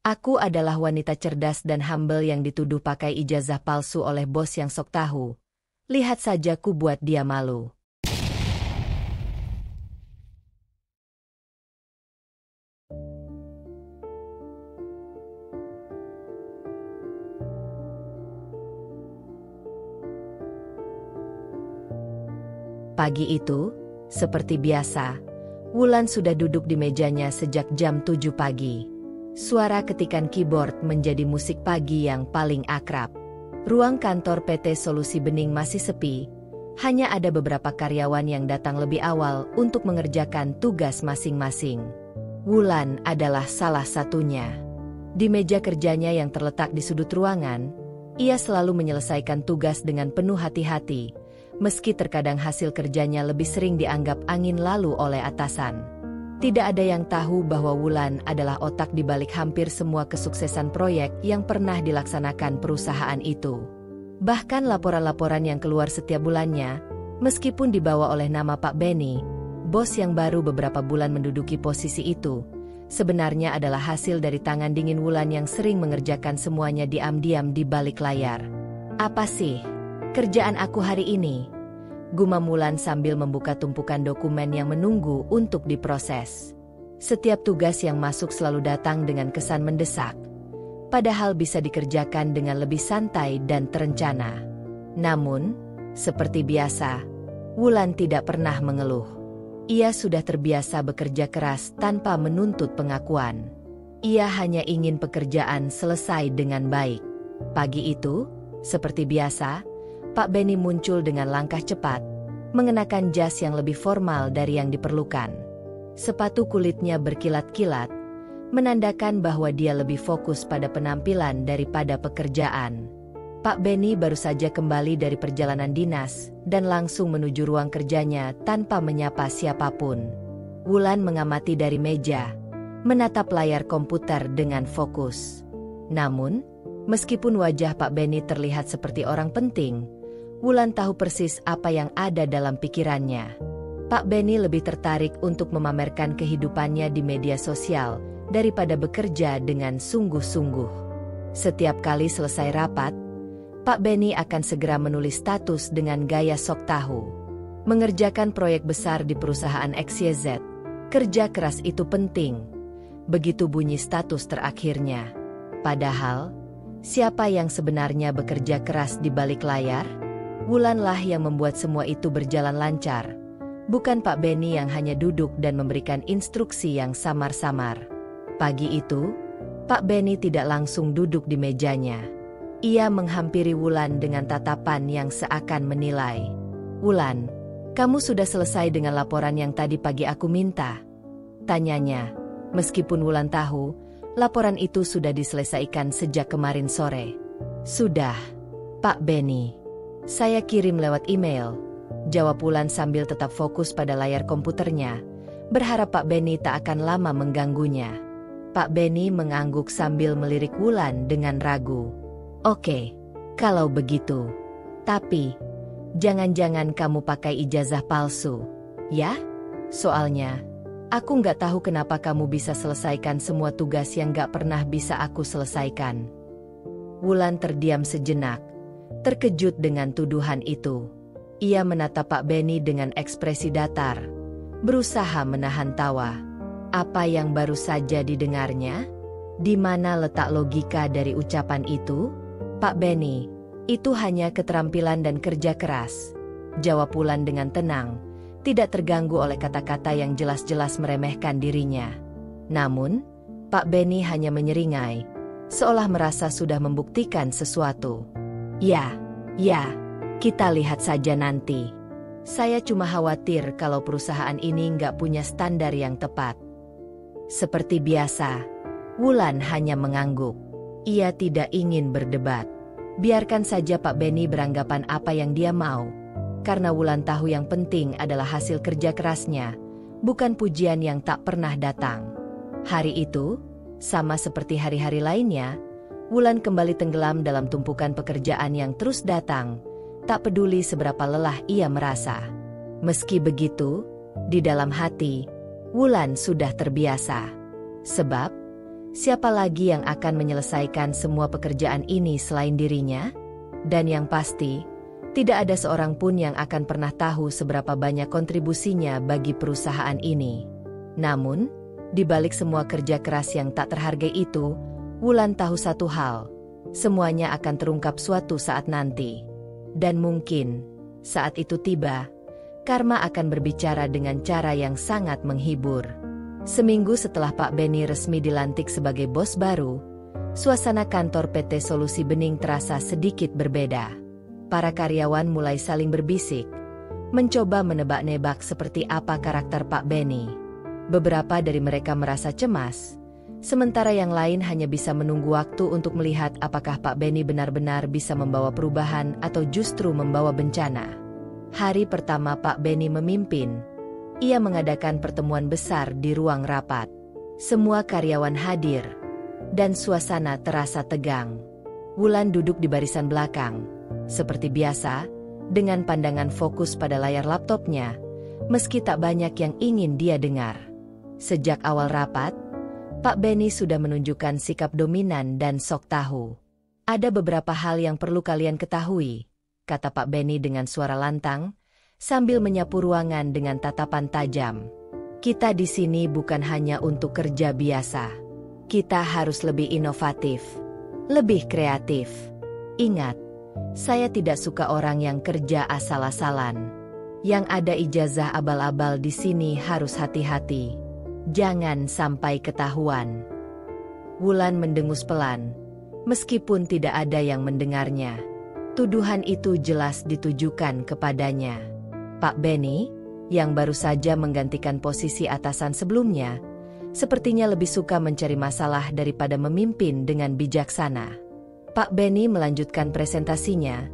Aku adalah wanita cerdas dan humble yang dituduh pakai ijazah palsu oleh bos yang sok tahu. Lihat saja ku buat dia malu. Pagi itu, seperti biasa, Wulan sudah duduk di mejanya sejak jam 7 pagi. Suara ketikan keyboard menjadi musik pagi yang paling akrab. Ruang kantor PT Solusi Bening masih sepi, hanya ada beberapa karyawan yang datang lebih awal untuk mengerjakan tugas masing-masing. Wulan adalah salah satunya. Di meja kerjanya yang terletak di sudut ruangan, ia selalu menyelesaikan tugas dengan penuh hati-hati, meski terkadang hasil kerjanya lebih sering dianggap angin lalu oleh atasan. Tidak ada yang tahu bahwa Wulan adalah otak di balik hampir semua kesuksesan proyek yang pernah dilaksanakan perusahaan itu. Bahkan laporan-laporan yang keluar setiap bulannya, meskipun dibawa oleh nama Pak Benny, bos yang baru beberapa bulan menduduki posisi itu, sebenarnya adalah hasil dari tangan dingin Wulan yang sering mengerjakan semuanya diam-diam di balik layar. Apa sih kerjaan aku hari ini? Gumam Wulan sambil membuka tumpukan dokumen yang menunggu untuk diproses. Setiap tugas yang masuk selalu datang dengan kesan mendesak, padahal bisa dikerjakan dengan lebih santai dan terencana. Namun, seperti biasa, Wulan tidak pernah mengeluh. Ia sudah terbiasa bekerja keras tanpa menuntut pengakuan. Ia hanya ingin pekerjaan selesai dengan baik. Pagi itu, seperti biasa, Pak Benny muncul dengan langkah cepat, mengenakan jas yang lebih formal dari yang diperlukan. Sepatu kulitnya berkilat-kilat, menandakan bahwa dia lebih fokus pada penampilan daripada pekerjaan. Pak Benny baru saja kembali dari perjalanan dinas dan langsung menuju ruang kerjanya tanpa menyapa siapapun. Wulan mengamati dari meja, menatap layar komputer dengan fokus. Namun, meskipun wajah Pak Benny terlihat seperti orang penting, Wulan tahu persis apa yang ada dalam pikirannya. Pak Benny lebih tertarik untuk memamerkan kehidupannya di media sosial daripada bekerja dengan sungguh-sungguh. Setiap kali selesai rapat, Pak Benny akan segera menulis status dengan gaya sok tahu. Mengerjakan proyek besar di perusahaan XYZ, kerja keras itu penting. Begitu bunyi status terakhirnya. Padahal, siapa yang sebenarnya bekerja keras di balik layar? Wulanlah yang membuat semua itu berjalan lancar. Bukan Pak Benny yang hanya duduk dan memberikan instruksi yang samar-samar. Pagi itu, Pak Benny tidak langsung duduk di mejanya. Ia menghampiri Wulan dengan tatapan yang seakan menilai. "Wulan, kamu sudah selesai dengan laporan yang tadi pagi aku minta?" tanyanya. Meskipun Wulan tahu, laporan itu sudah diselesaikan sejak kemarin sore. "Sudah, Pak Benny. Saya kirim lewat email," jawab Wulan sambil tetap fokus pada layar komputernya, berharap Pak Benny tak akan lama mengganggunya. Pak Benny mengangguk sambil melirik Wulan dengan ragu. "Oke, kalau begitu. Tapi, jangan-jangan kamu pakai ijazah palsu, ya? Soalnya, aku nggak tahu kenapa kamu bisa selesaikan semua tugas yang nggak pernah bisa aku selesaikan." Wulan terdiam sejenak, terkejut dengan tuduhan itu. Ia menatap Pak Benny dengan ekspresi datar, berusaha menahan tawa. Apa yang baru saja didengarnya? Di mana letak logika dari ucapan itu? "Pak Benny, itu hanya keterampilan dan kerja keras," jawab Wulan dengan tenang, tidak terganggu oleh kata-kata yang jelas-jelas meremehkan dirinya. Namun, Pak Benny hanya menyeringai, seolah merasa sudah membuktikan sesuatu. Ya, kita lihat saja nanti. Saya cuma khawatir kalau perusahaan ini nggak punya standar yang tepat." Seperti biasa, Wulan hanya mengangguk. Ia tidak ingin berdebat. Biarkan saja Pak Benny beranggapan apa yang dia mau. Karena Wulan tahu yang penting adalah hasil kerja kerasnya, bukan pujian yang tak pernah datang. Hari itu, sama seperti hari-hari lainnya, Wulan kembali tenggelam dalam tumpukan pekerjaan yang terus datang, tak peduli seberapa lelah ia merasa. Meski begitu, di dalam hati, Wulan sudah terbiasa. Sebab, Siapa lagi yang akan menyelesaikan semua pekerjaan ini selain dirinya? Dan yang pasti, tidak ada seorang pun yang akan pernah tahu seberapa banyak kontribusinya bagi perusahaan ini. Namun, di balik semua kerja keras yang tak terhargai itu, Wulan tahu satu hal. Semuanya akan terungkap suatu saat nanti. Dan mungkin, saat itu tiba, karma akan berbicara dengan cara yang sangat menghibur. Seminggu setelah Pak Benny resmi dilantik sebagai bos baru, suasana kantor PT Solusi Bening terasa sedikit berbeda. Para karyawan mulai saling berbisik, mencoba menebak-nebak seperti apa karakter Pak Benny. Beberapa dari mereka merasa cemas, sementara yang lain hanya bisa menunggu waktu untuk melihat apakah Pak Benny benar-benar bisa membawa perubahan atau justru membawa bencana. Hari pertama Pak Benny memimpin, ia mengadakan pertemuan besar di ruang rapat. Semua karyawan hadir, dan suasana terasa tegang. Wulan duduk di barisan belakang, seperti biasa, dengan pandangan fokus pada layar laptopnya, meski tak banyak yang ingin dia dengar. Sejak awal rapat, Pak Benny sudah menunjukkan sikap dominan dan sok tahu. Ada beberapa hal yang perlu kalian ketahui, kata Pak Benny dengan suara lantang, sambil menyapu ruangan dengan tatapan tajam. Kita di sini bukan hanya untuk kerja biasa. Kita harus lebih inovatif, lebih kreatif. Ingat, saya tidak suka orang yang kerja asal-asalan. Yang ada ijazah abal-abal di sini harus hati-hati. Jangan sampai ketahuan. Wulan mendengus pelan, meskipun tidak ada yang mendengarnya. Tuduhan itu jelas ditujukan kepadanya. Pak Benny, yang baru saja menggantikan posisi atasan sebelumnya, sepertinya lebih suka mencari masalah daripada memimpin dengan bijaksana. Pak Benny melanjutkan presentasinya,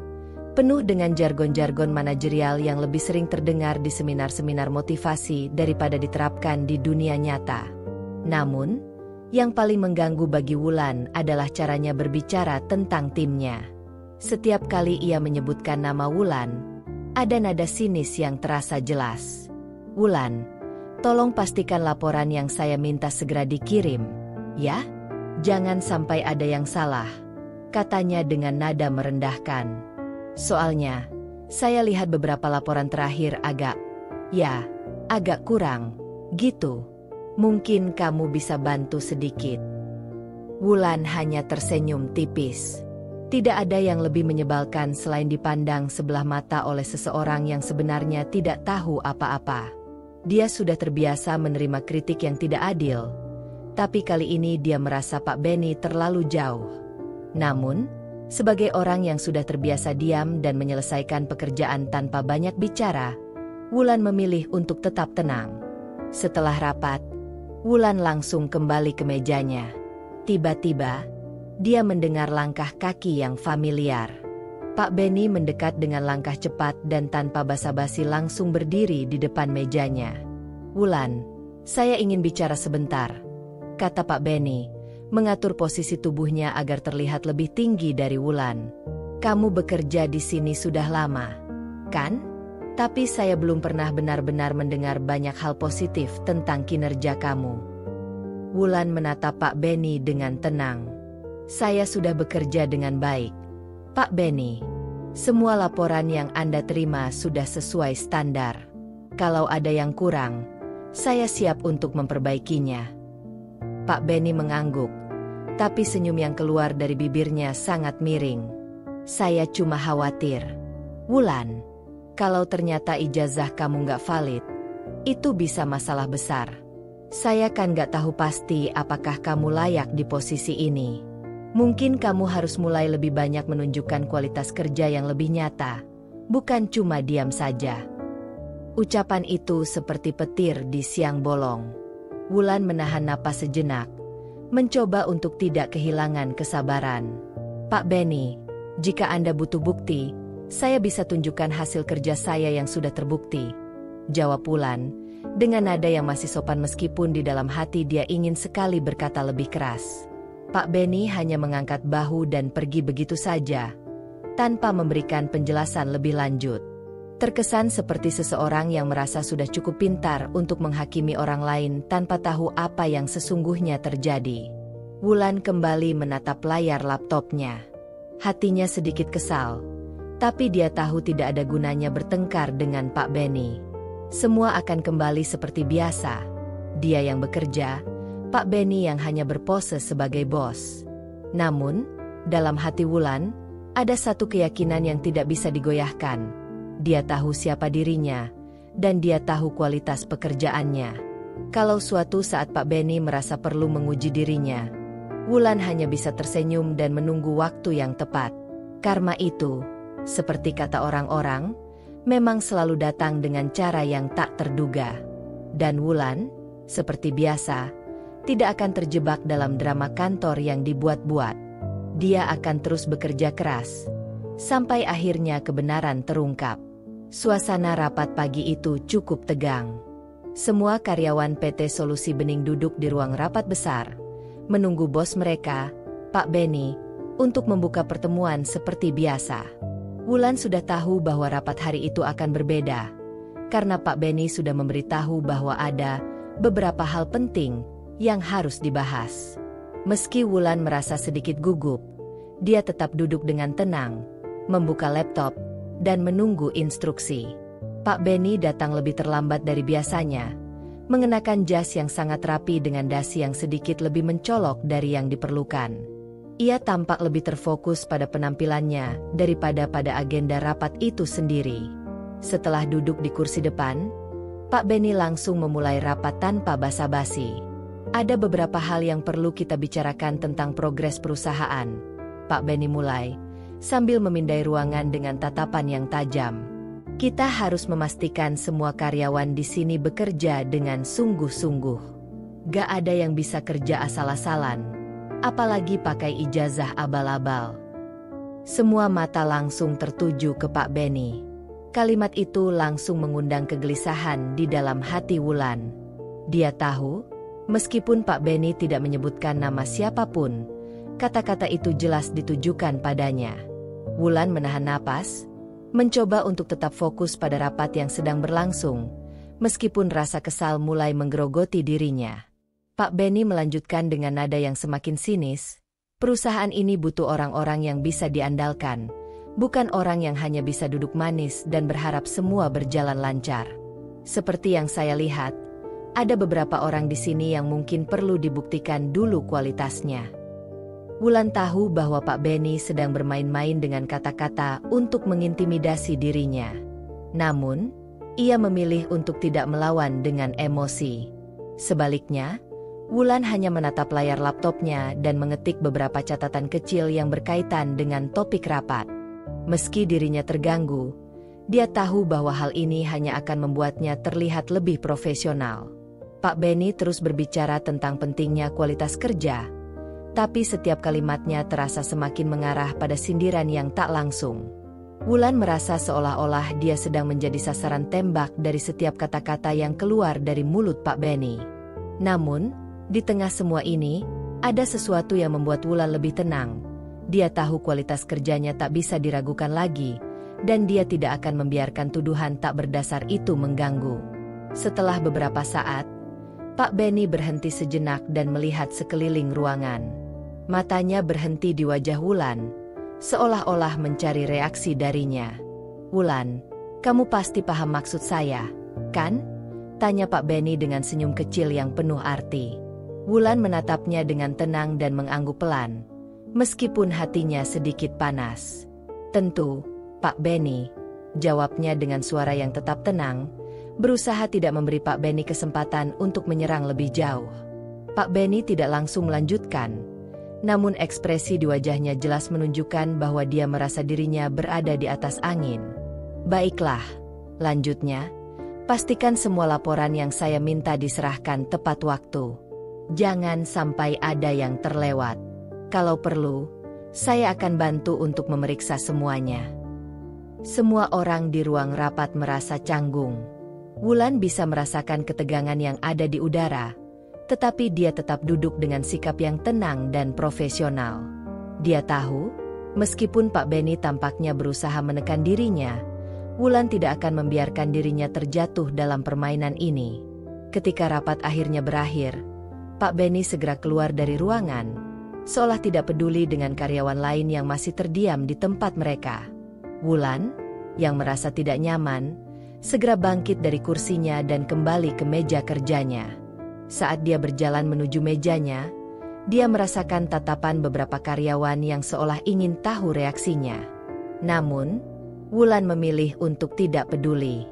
penuh dengan jargon-jargon manajerial yang lebih sering terdengar di seminar-seminar motivasi daripada diterapkan di dunia nyata. Namun, yang paling mengganggu bagi Wulan adalah caranya berbicara tentang timnya. Setiap kali ia menyebutkan nama Wulan, ada nada sinis yang terasa jelas. Wulan, tolong pastikan laporan yang saya minta segera dikirim, ya? Jangan sampai ada yang salah, katanya dengan nada merendahkan. Soalnya, saya lihat beberapa laporan terakhir agak kurang, gitu. Mungkin kamu bisa bantu sedikit. Wulan hanya tersenyum tipis. Tidak ada yang lebih menyebalkan selain dipandang sebelah mata oleh seseorang yang sebenarnya tidak tahu apa-apa. Dia sudah terbiasa menerima kritik yang tidak adil, tapi kali ini dia merasa Pak Benny terlalu jauh. Namun, sebagai orang yang sudah terbiasa diam dan menyelesaikan pekerjaan tanpa banyak bicara, Wulan memilih untuk tetap tenang. Setelah rapat, Wulan langsung kembali ke mejanya. Tiba-tiba, dia mendengar langkah kaki yang familiar. Pak Benny mendekat dengan langkah cepat dan tanpa basa-basi langsung berdiri di depan mejanya. Wulan, saya ingin bicara sebentar, kata Pak Benny, mengatur posisi tubuhnya agar terlihat lebih tinggi dari Wulan. Kamu bekerja di sini sudah lama, kan? Tapi saya belum pernah benar-benar mendengar banyak hal positif tentang kinerja kamu. Wulan menatap Pak Benny dengan tenang. Saya sudah bekerja dengan baik, Pak Benny. Semua laporan yang Anda terima sudah sesuai standar. Kalau ada yang kurang, saya siap untuk memperbaikinya. Pak Benny mengangguk, tapi senyum yang keluar dari bibirnya sangat miring. Saya cuma khawatir. Wulan, kalau ternyata ijazah kamu nggak valid, itu bisa masalah besar. Saya kan nggak tahu pasti apakah kamu layak di posisi ini. Mungkin kamu harus mulai lebih banyak menunjukkan kualitas kerja yang lebih nyata, bukan cuma diam saja. Ucapan itu seperti petir di siang bolong. Wulan menahan napas sejenak, mencoba untuk tidak kehilangan kesabaran. Pak Benny, jika Anda butuh bukti, saya bisa tunjukkan hasil kerja saya yang sudah terbukti, jawab Wulan, dengan nada yang masih sopan meskipun di dalam hati dia ingin sekali berkata lebih keras. Pak Benny hanya mengangkat bahu dan pergi begitu saja, tanpa memberikan penjelasan lebih lanjut. Terkesan seperti seseorang yang merasa sudah cukup pintar untuk menghakimi orang lain tanpa tahu apa yang sesungguhnya terjadi. Wulan kembali menatap layar laptopnya. Hatinya sedikit kesal, tapi dia tahu tidak ada gunanya bertengkar dengan Pak Benny. Semua akan kembali seperti biasa. Dia yang bekerja, Pak Benny yang hanya berpose sebagai bos. Namun, dalam hati Wulan, ada satu keyakinan yang tidak bisa digoyahkan. Dia tahu siapa dirinya, dan dia tahu kualitas pekerjaannya. Kalau suatu saat Pak Benny merasa perlu menguji dirinya, Wulan hanya bisa tersenyum dan menunggu waktu yang tepat. Karma itu, seperti kata orang-orang, memang selalu datang dengan cara yang tak terduga. Dan Wulan, seperti biasa, tidak akan terjebak dalam drama kantor yang dibuat-buat. Dia akan terus bekerja keras, sampai akhirnya kebenaran terungkap. Suasana rapat pagi itu cukup tegang. Semua karyawan PT Solusi Bening duduk di ruang rapat besar, menunggu bos mereka, Pak Benny, untuk membuka pertemuan seperti biasa. Wulan sudah tahu bahwa rapat hari itu akan berbeda, karena Pak Benny sudah memberitahu bahwa ada beberapa hal penting yang harus dibahas. Meski Wulan merasa sedikit gugup, dia tetap duduk dengan tenang, membuka laptop, dan menunggu instruksi. Pak Benny datang lebih terlambat dari biasanya, mengenakan jas yang sangat rapi dengan dasi yang sedikit lebih mencolok dari yang diperlukan. Ia tampak lebih terfokus pada penampilannya daripada pada agenda rapat itu sendiri. Setelah duduk di kursi depan, Pak Benny langsung memulai rapat tanpa basa-basi. Ada beberapa hal yang perlu kita bicarakan tentang progres perusahaan. Pak Benny mulai, sambil memindai ruangan dengan tatapan yang tajam. Kita harus memastikan semua karyawan di sini bekerja dengan sungguh-sungguh. Gak ada yang bisa kerja asal-asalan, apalagi pakai ijazah abal-abal. Semua mata langsung tertuju ke Pak Benny. Kalimat itu langsung mengundang kegelisahan di dalam hati Wulan. Dia tahu, meskipun Pak Benny tidak menyebutkan nama siapapun, kata-kata itu jelas ditujukan padanya. Wulan menahan napas, mencoba untuk tetap fokus pada rapat yang sedang berlangsung, meskipun rasa kesal mulai menggerogoti dirinya. Pak Benny melanjutkan dengan nada yang semakin sinis, perusahaan ini butuh orang-orang yang bisa diandalkan, bukan orang yang hanya bisa duduk manis dan berharap semua berjalan lancar. Seperti yang saya lihat, ada beberapa orang di sini yang mungkin perlu dibuktikan dulu kualitasnya. Wulan tahu bahwa Pak Benny sedang bermain-main dengan kata-kata untuk mengintimidasi dirinya. Namun, ia memilih untuk tidak melawan dengan emosi. Sebaliknya, Wulan hanya menatap layar laptopnya dan mengetik beberapa catatan kecil yang berkaitan dengan topik rapat. Meski dirinya terganggu, dia tahu bahwa hal ini hanya akan membuatnya terlihat lebih profesional. Pak Benny terus berbicara tentang pentingnya kualitas kerja, tapi setiap kalimatnya terasa semakin mengarah pada sindiran yang tak langsung. Wulan merasa seolah-olah dia sedang menjadi sasaran tembak dari setiap kata-kata yang keluar dari mulut Pak Benny. Namun, di tengah semua ini, ada sesuatu yang membuat Wulan lebih tenang. Dia tahu kualitas kerjanya tak bisa diragukan lagi, dan dia tidak akan membiarkan tuduhan tak berdasar itu mengganggu. Setelah beberapa saat, Pak Benny berhenti sejenak dan melihat sekeliling ruangan. Matanya berhenti di wajah Wulan, seolah-olah mencari reaksi darinya. "Wulan, kamu pasti paham maksud saya, kan?" tanya Pak Benny dengan senyum kecil yang penuh arti. Wulan menatapnya dengan tenang dan mengangguk pelan, meskipun hatinya sedikit panas. "Tentu, Pak Benny," jawabnya dengan suara yang tetap tenang, berusaha tidak memberi Pak Benny kesempatan untuk menyerang lebih jauh. Pak Benny tidak langsung melanjutkan, namun ekspresi di wajahnya jelas menunjukkan bahwa dia merasa dirinya berada di atas angin. "Baiklah," lanjutnya, "pastikan semua laporan yang saya minta diserahkan tepat waktu. Jangan sampai ada yang terlewat. Kalau perlu, saya akan bantu untuk memeriksa semuanya." Semua orang di ruang rapat merasa canggung. Wulan bisa merasakan ketegangan yang ada di udara, tetapi dia tetap duduk dengan sikap yang tenang dan profesional. Dia tahu, meskipun Pak Benny tampaknya berusaha menekan dirinya, Wulan tidak akan membiarkan dirinya terjatuh dalam permainan ini. Ketika rapat akhirnya berakhir, Pak Benny segera keluar dari ruangan, seolah tidak peduli dengan karyawan lain yang masih terdiam di tempat mereka. Wulan, yang merasa tidak nyaman, segera bangkit dari kursinya dan kembali ke meja kerjanya. Saat dia berjalan menuju mejanya, dia merasakan tatapan beberapa karyawan yang seolah ingin tahu reaksinya. Namun, Wulan memilih untuk tidak peduli.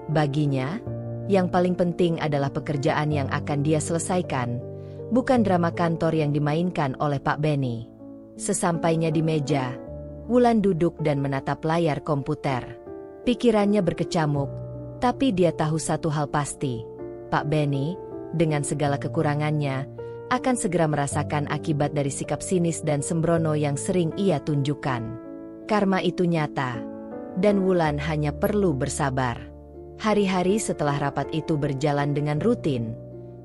Baginya, yang paling penting adalah pekerjaan yang akan dia selesaikan, bukan drama kantor yang dimainkan oleh Pak Benny. Sesampainya di meja, Wulan duduk dan menatap layar komputer. Pikirannya berkecamuk, tapi dia tahu satu hal pasti. Pak Benny, dengan segala kekurangannya, akan segera merasakan akibat dari sikap sinis dan sembrono yang sering ia tunjukkan. Karma itu nyata, dan Wulan hanya perlu bersabar. Hari-hari setelah rapat itu berjalan dengan rutin,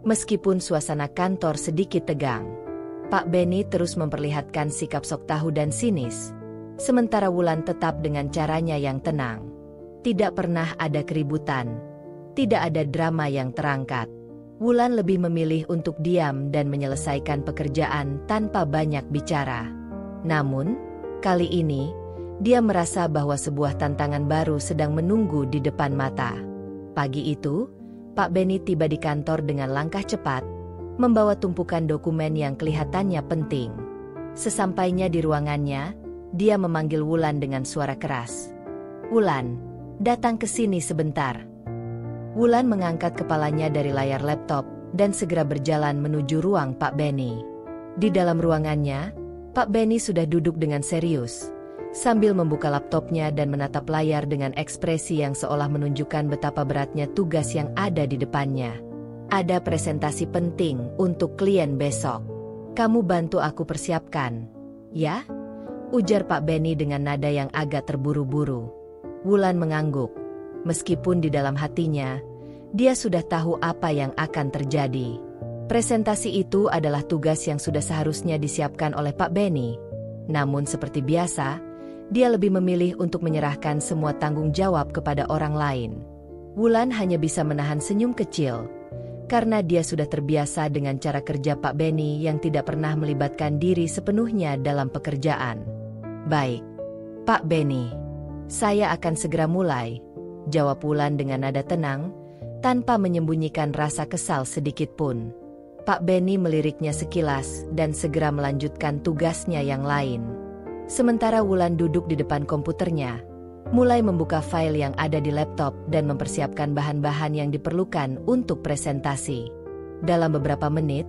meskipun suasana kantor sedikit tegang. Pak Benny terus memperlihatkan sikap sok tahu dan sinis, sementara Wulan tetap dengan caranya yang tenang. Tidak pernah ada keributan, tidak ada drama yang terangkat. Wulan lebih memilih untuk diam dan menyelesaikan pekerjaan tanpa banyak bicara. Namun, kali ini, dia merasa bahwa sebuah tantangan baru sedang menunggu di depan mata. Pagi itu, Pak Benny tiba di kantor dengan langkah cepat, membawa tumpukan dokumen yang kelihatannya penting. Sesampainya di ruangannya, dia memanggil Wulan dengan suara keras. "Wulan, datang ke sini sebentar." Wulan mengangkat kepalanya dari layar laptop dan segera berjalan menuju ruang Pak Benny. Di dalam ruangannya, Pak Benny sudah duduk dengan serius, sambil membuka laptopnya dan menatap layar dengan ekspresi yang seolah menunjukkan betapa beratnya tugas yang ada di depannya. "Ada presentasi penting untuk klien besok. Kamu bantu aku persiapkan, ya?" ujar Pak Benny dengan nada yang agak terburu-buru. Wulan mengangguk. Meskipun di dalam hatinya, dia sudah tahu apa yang akan terjadi. Presentasi itu adalah tugas yang sudah seharusnya disiapkan oleh Pak Benny. Namun seperti biasa, dia lebih memilih untuk menyerahkan semua tanggung jawab kepada orang lain. Wulan hanya bisa menahan senyum kecil, karena dia sudah terbiasa dengan cara kerja Pak Benny yang tidak pernah melibatkan diri sepenuhnya dalam pekerjaan. "Baik, Pak Benny, saya akan segera mulai," jawab Wulan dengan nada tenang, tanpa menyembunyikan rasa kesal sedikit pun. Pak Benny meliriknya sekilas dan segera melanjutkan tugasnya yang lain. Sementara Wulan duduk di depan komputernya, mulai membuka file yang ada di laptop dan mempersiapkan bahan-bahan yang diperlukan untuk presentasi. Dalam beberapa menit,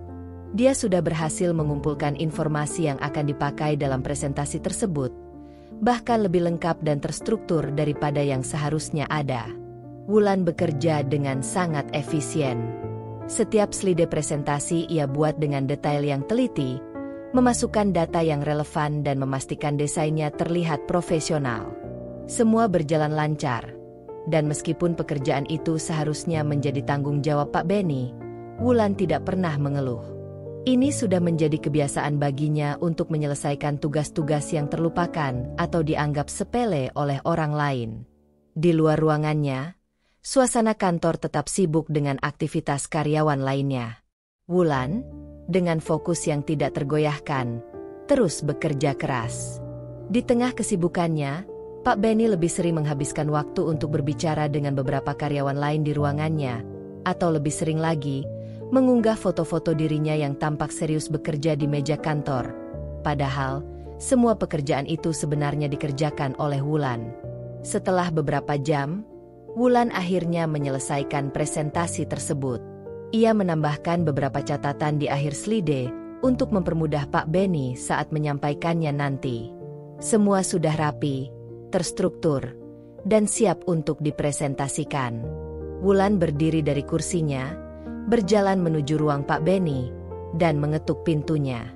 dia sudah berhasil mengumpulkan informasi yang akan dipakai dalam presentasi tersebut, bahkan lebih lengkap dan terstruktur daripada yang seharusnya ada. Wulan bekerja dengan sangat efisien. Setiap slide presentasi ia buat dengan detail yang teliti, memasukkan data yang relevan dan memastikan desainnya terlihat profesional. Semua berjalan lancar, dan meskipun pekerjaan itu seharusnya menjadi tanggung jawab Pak Benny, Wulan tidak pernah mengeluh. Ini sudah menjadi kebiasaan baginya untuk menyelesaikan tugas-tugas yang terlupakan atau dianggap sepele oleh orang lain. Di luar ruangannya, suasana kantor tetap sibuk dengan aktivitas karyawan lainnya. Wulan, dengan fokus yang tidak tergoyahkan, terus bekerja keras. Di tengah kesibukannya, Pak Benny lebih sering menghabiskan waktu untuk berbicara dengan beberapa karyawan lain di ruangannya, atau lebih sering lagi, mengunggah foto-foto dirinya yang tampak serius bekerja di meja kantor. Padahal, semua pekerjaan itu sebenarnya dikerjakan oleh Wulan. Setelah beberapa jam, Wulan akhirnya menyelesaikan presentasi tersebut. Ia menambahkan beberapa catatan di akhir slide untuk mempermudah Pak Benny saat menyampaikannya nanti. Semua sudah rapi, terstruktur, dan siap untuk dipresentasikan. Wulan berdiri dari kursinya, berjalan menuju ruang Pak Benny, dan mengetuk pintunya.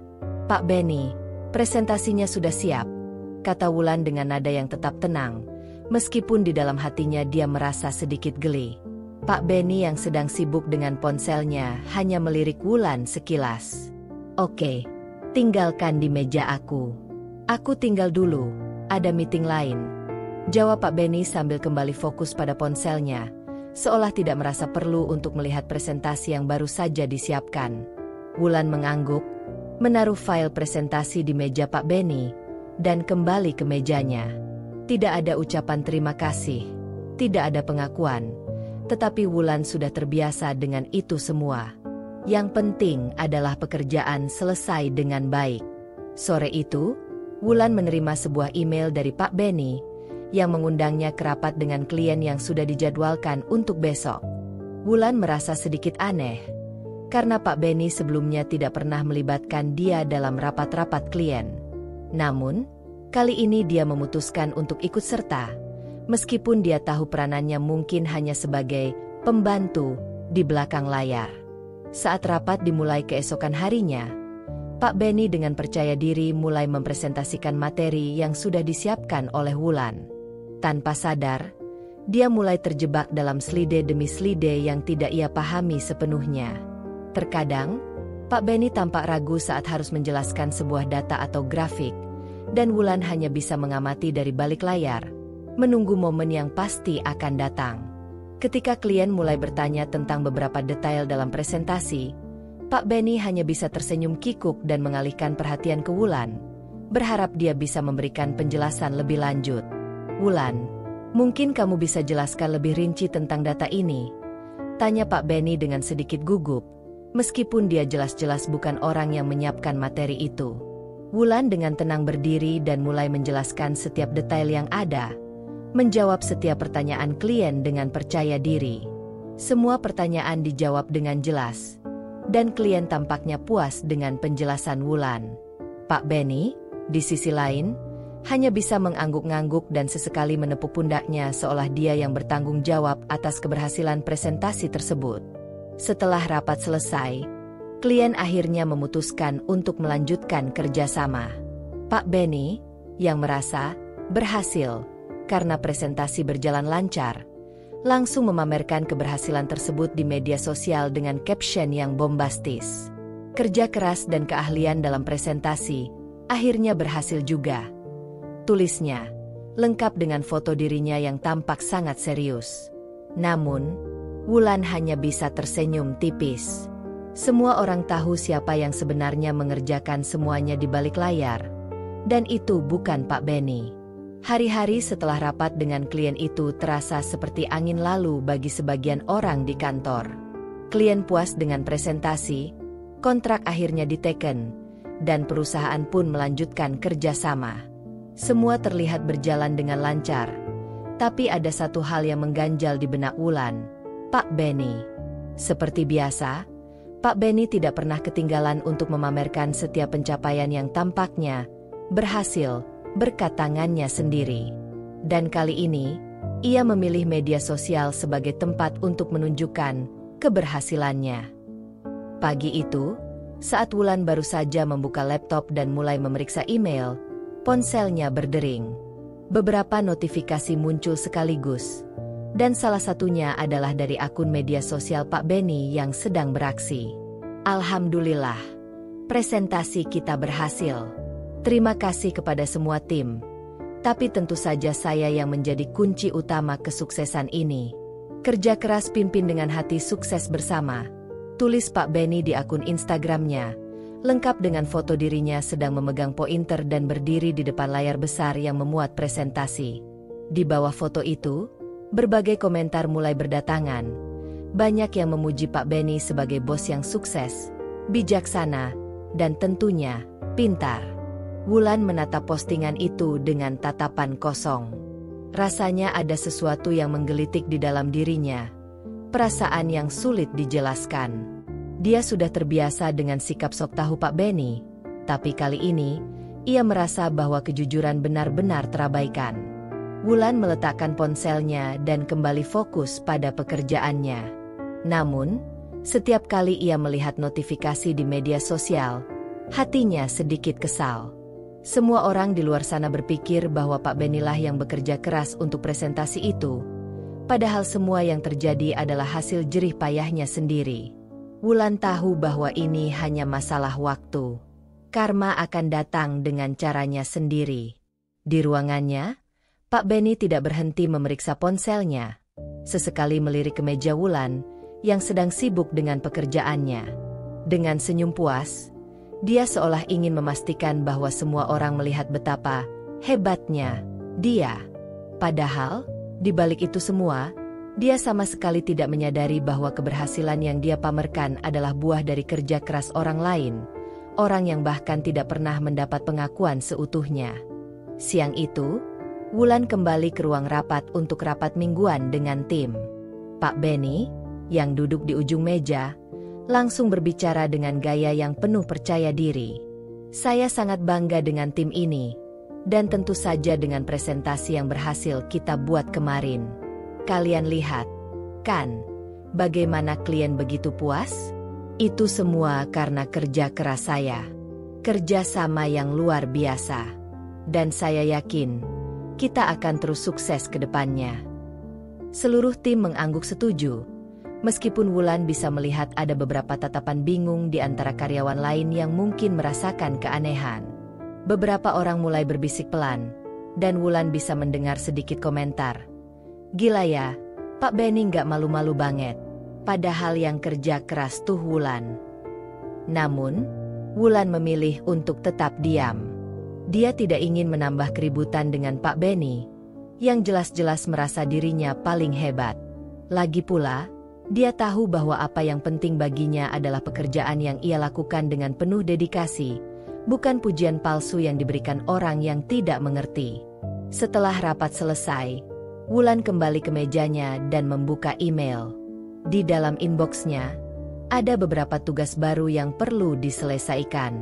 "Pak Benny, presentasinya sudah siap," kata Wulan dengan nada yang tetap tenang, meskipun di dalam hatinya dia merasa sedikit geli. Pak Benny yang sedang sibuk dengan ponselnya hanya melirik Wulan sekilas. "Oke, tinggalkan di meja aku. Aku tinggal dulu, ada meeting lain," jawab Pak Benny sambil kembali fokus pada ponselnya, seolah tidak merasa perlu untuk melihat presentasi yang baru saja disiapkan. Wulan mengangguk, menaruh file presentasi di meja Pak Benny, dan kembali ke mejanya. Tidak ada ucapan terima kasih, tidak ada pengakuan, tetapi Wulan sudah terbiasa dengan itu semua. Yang penting adalah pekerjaan selesai dengan baik. Sore itu, Wulan menerima sebuah email dari Pak Benny yang mengundangnya ke rapat dengan klien yang sudah dijadwalkan untuk besok. Wulan merasa sedikit aneh, karena Pak Benny sebelumnya tidak pernah melibatkan dia dalam rapat-rapat klien. Namun, kali ini dia memutuskan untuk ikut serta, meskipun dia tahu peranannya mungkin hanya sebagai pembantu di belakang layar. Saat rapat dimulai keesokan harinya, Pak Benny dengan percaya diri mulai mempresentasikan materi yang sudah disiapkan oleh Wulan. Tanpa sadar, dia mulai terjebak dalam slide demi slide yang tidak ia pahami sepenuhnya. Terkadang, Pak Benny tampak ragu saat harus menjelaskan sebuah data atau grafik, dan Wulan hanya bisa mengamati dari balik layar, menunggu momen yang pasti akan datang. Ketika klien mulai bertanya tentang beberapa detail dalam presentasi, Pak Benny hanya bisa tersenyum kikuk dan mengalihkan perhatian ke Wulan, berharap dia bisa memberikan penjelasan lebih lanjut. "Wulan, mungkin kamu bisa jelaskan lebih rinci tentang data ini?" tanya Pak Benny dengan sedikit gugup, meskipun dia jelas-jelas bukan orang yang menyiapkan materi itu. Wulan dengan tenang berdiri dan mulai menjelaskan setiap detail yang ada, menjawab setiap pertanyaan klien dengan percaya diri. Semua pertanyaan dijawab dengan jelas, dan klien tampaknya puas dengan penjelasan Wulan. Pak Benny, di sisi lain, hanya bisa mengangguk-ngangguk dan sesekali menepuk pundaknya seolah dia yang bertanggung jawab atas keberhasilan presentasi tersebut. Setelah rapat selesai, klien akhirnya memutuskan untuk melanjutkan kerjasama. Pak Benny, yang merasa berhasil karena presentasi berjalan lancar, langsung memamerkan keberhasilan tersebut di media sosial dengan caption yang bombastis. Kerja keras dan keahlian dalam presentasi akhirnya berhasil juga, tulisnya, lengkap dengan foto dirinya yang tampak sangat serius. Namun, Wulan hanya bisa tersenyum tipis. Semua orang tahu siapa yang sebenarnya mengerjakan semuanya di balik layar, dan itu bukan Pak Benny. Hari-hari setelah rapat dengan klien itu terasa seperti angin lalu bagi sebagian orang di kantor. Klien puas dengan presentasi, kontrak akhirnya diteken, dan perusahaan pun melanjutkan kerjasama. Semua terlihat berjalan dengan lancar, tapi ada satu hal yang mengganjal di benak Wulan, Pak Benny. Seperti biasa, Pak Benny tidak pernah ketinggalan untuk memamerkan setiap pencapaian yang tampaknya berhasil berkat tangannya sendiri. Dan kali ini, ia memilih media sosial sebagai tempat untuk menunjukkan keberhasilannya. Pagi itu, saat Wulan baru saja membuka laptop dan mulai memeriksa email, ponselnya berdering. Beberapa notifikasi muncul sekaligus, dan salah satunya adalah dari akun media sosial Pak Benny yang sedang beraksi. "Alhamdulillah, presentasi kita berhasil. Terima kasih kepada semua tim. Tapi tentu saja saya yang menjadi kunci utama kesuksesan ini. Kerja keras pimpin dengan hati sukses bersama," tulis Pak Benny di akun Instagramnya, lengkap dengan foto dirinya sedang memegang pointer dan berdiri di depan layar besar yang memuat presentasi. Di bawah foto itu, berbagai komentar mulai berdatangan. Banyak yang memuji Pak Benny sebagai bos yang sukses, bijaksana, dan tentunya pintar. Wulan menatap postingan itu dengan tatapan kosong. Rasanya ada sesuatu yang menggelitik di dalam dirinya, perasaan yang sulit dijelaskan. Dia sudah terbiasa dengan sikap sok tahu Pak Benny, tapi kali ini, ia merasa bahwa kejujuran benar-benar terabaikan. Wulan meletakkan ponselnya dan kembali fokus pada pekerjaannya. Namun, setiap kali ia melihat notifikasi di media sosial, hatinya sedikit kesal. Semua orang di luar sana berpikir bahwa Pak Benny lah yang bekerja keras untuk presentasi itu, padahal semua yang terjadi adalah hasil jerih payahnya sendiri. Wulan tahu bahwa ini hanya masalah waktu. Karma akan datang dengan caranya sendiri. Di ruangannya, Pak Benny tidak berhenti memeriksa ponselnya. Sesekali melirik ke meja Wulan, yang sedang sibuk dengan pekerjaannya. Dengan senyum puas, Dia seolah ingin memastikan bahwa semua orang melihat betapa hebatnya dia. Padahal, di balik itu semua, dia sama sekali tidak menyadari bahwa keberhasilan yang dia pamerkan adalah buah dari kerja keras orang lain, orang yang bahkan tidak pernah mendapat pengakuan seutuhnya. Siang itu, Wulan kembali ke ruang rapat untuk rapat mingguan dengan tim. Pak Benny, yang duduk di ujung meja, langsung berbicara dengan gaya yang penuh percaya diri. Saya sangat bangga dengan tim ini, dan tentu saja dengan presentasi yang berhasil kita buat kemarin. Kalian lihat, kan, bagaimana klien begitu puas? Itu semua karena kerja keras saya. Kerja sama yang luar biasa. Dan saya yakin, kita akan terus sukses ke depannya. Seluruh tim mengangguk setuju. Meskipun Wulan bisa melihat ada beberapa tatapan bingung di antara karyawan lain yang mungkin merasakan keanehan. Beberapa orang mulai berbisik pelan, dan Wulan bisa mendengar sedikit komentar. Gila ya, Pak Benny nggak malu-malu banget. Padahal yang kerja keras tuh Wulan. Namun, Wulan memilih untuk tetap diam. Dia tidak ingin menambah keributan dengan Pak Benny, yang jelas-jelas merasa dirinya paling hebat. Lagi pula, dia tahu bahwa apa yang penting baginya adalah pekerjaan yang ia lakukan dengan penuh dedikasi, bukan pujian palsu yang diberikan orang yang tidak mengerti. Setelah rapat selesai, Wulan kembali ke mejanya dan membuka email. Di dalam inboxnya, ada beberapa tugas baru yang perlu diselesaikan.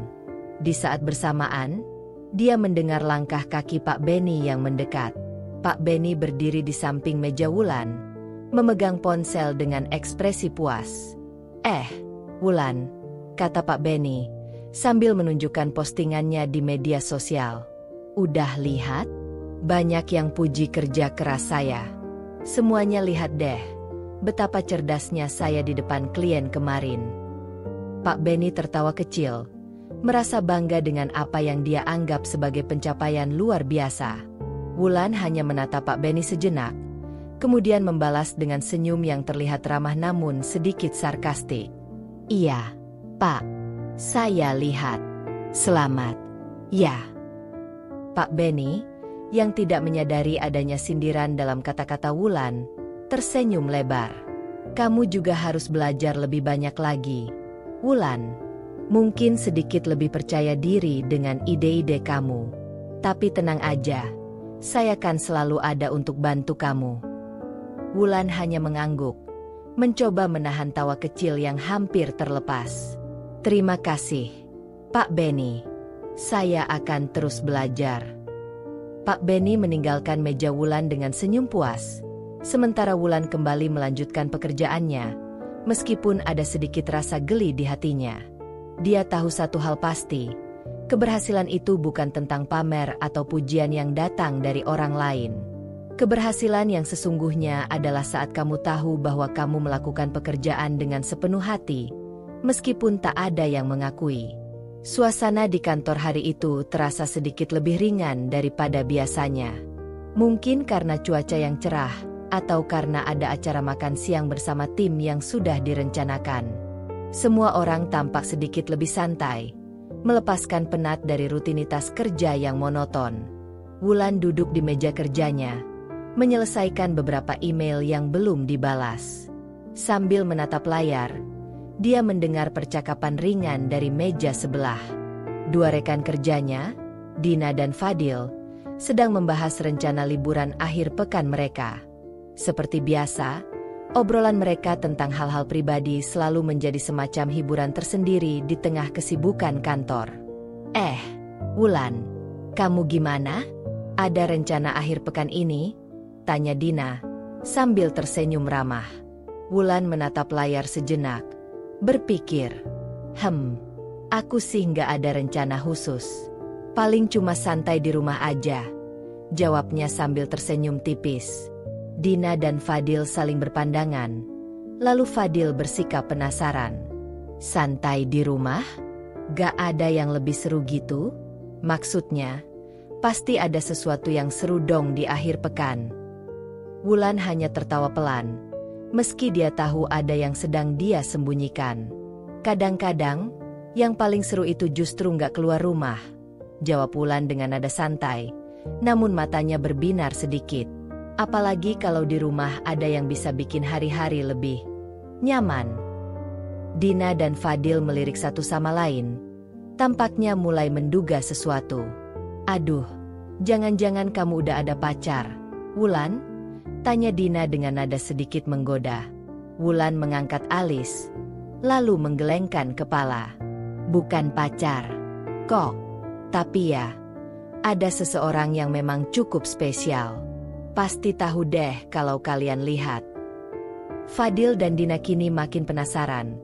Di saat bersamaan, dia mendengar langkah kaki Pak Benny yang mendekat. Pak Benny berdiri di samping meja Wulan, memegang ponsel dengan ekspresi puas. Wulan, kata Pak Benny, sambil menunjukkan postingannya di media sosial. Udah lihat? Banyak yang puji kerja keras saya. Semuanya lihat deh, betapa cerdasnya saya di depan klien kemarin. Pak Benny tertawa kecil, merasa bangga dengan apa yang dia anggap sebagai pencapaian luar biasa. Wulan hanya menatap Pak Benny sejenak, kemudian membalas dengan senyum yang terlihat ramah namun sedikit sarkastik. Iya, Pak. Saya lihat. Selamat. Ya. Pak Benny, yang tidak menyadari adanya sindiran dalam kata-kata Wulan, tersenyum lebar. Kamu juga harus belajar lebih banyak lagi, Wulan. Mungkin sedikit lebih percaya diri dengan ide-ide kamu. Tapi tenang aja, saya kan selalu ada untuk bantu kamu. Wulan hanya mengangguk, mencoba menahan tawa kecil yang hampir terlepas. Terima kasih, Pak Benny. Saya akan terus belajar. Pak Benny meninggalkan meja Wulan dengan senyum puas, sementara Wulan kembali melanjutkan pekerjaannya, meskipun ada sedikit rasa geli di hatinya. Dia tahu satu hal pasti, keberhasilan itu bukan tentang pamer atau pujian yang datang dari orang lain. Keberhasilan yang sesungguhnya adalah saat kamu tahu bahwa kamu melakukan pekerjaan dengan sepenuh hati, meskipun tak ada yang mengakui. Suasana di kantor hari itu terasa sedikit lebih ringan daripada biasanya. Mungkin karena cuaca yang cerah, atau karena ada acara makan siang bersama tim yang sudah direncanakan. Semua orang tampak sedikit lebih santai, melepaskan penat dari rutinitas kerja yang monoton. Wulan duduk di meja kerjanya, menyelesaikan beberapa email yang belum dibalas. Sambil menatap layar, dia mendengar percakapan ringan dari meja sebelah. Dua rekan kerjanya, Dina dan Fadil, sedang membahas rencana liburan akhir pekan mereka. Seperti biasa, obrolan mereka tentang hal-hal pribadi selalu menjadi semacam hiburan tersendiri di tengah kesibukan kantor. Wulan, kamu gimana? Ada rencana akhir pekan ini? Tanya Dina, sambil tersenyum ramah. Wulan menatap layar sejenak, berpikir, aku sih nggak ada rencana khusus. Paling cuma santai di rumah aja, jawabnya sambil tersenyum tipis. Dina dan Fadil saling berpandangan, lalu Fadil bersikap penasaran. Santai di rumah? Gak ada yang lebih seru gitu? Maksudnya, pasti ada sesuatu yang seru dong di akhir pekan. Wulan hanya tertawa pelan, meski dia tahu ada yang sedang dia sembunyikan. Kadang-kadang, Yang paling seru itu justru nggak keluar rumah, jawab Wulan dengan nada santai, namun matanya berbinar sedikit. Apalagi kalau di rumah ada yang bisa bikin hari-hari lebih nyaman. Dina dan Fadil melirik satu sama lain. Tampaknya mulai menduga sesuatu. Aduh, jangan-jangan kamu udah ada pacar, Wulan? Tanya Dina dengan nada sedikit menggoda. Wulan mengangkat alis, lalu menggelengkan kepala. Bukan pacar, kok. Tapi ya, ada seseorang yang memang cukup spesial. Pasti tahu deh kalau kalian lihat. Fadil dan Dina kini makin penasaran.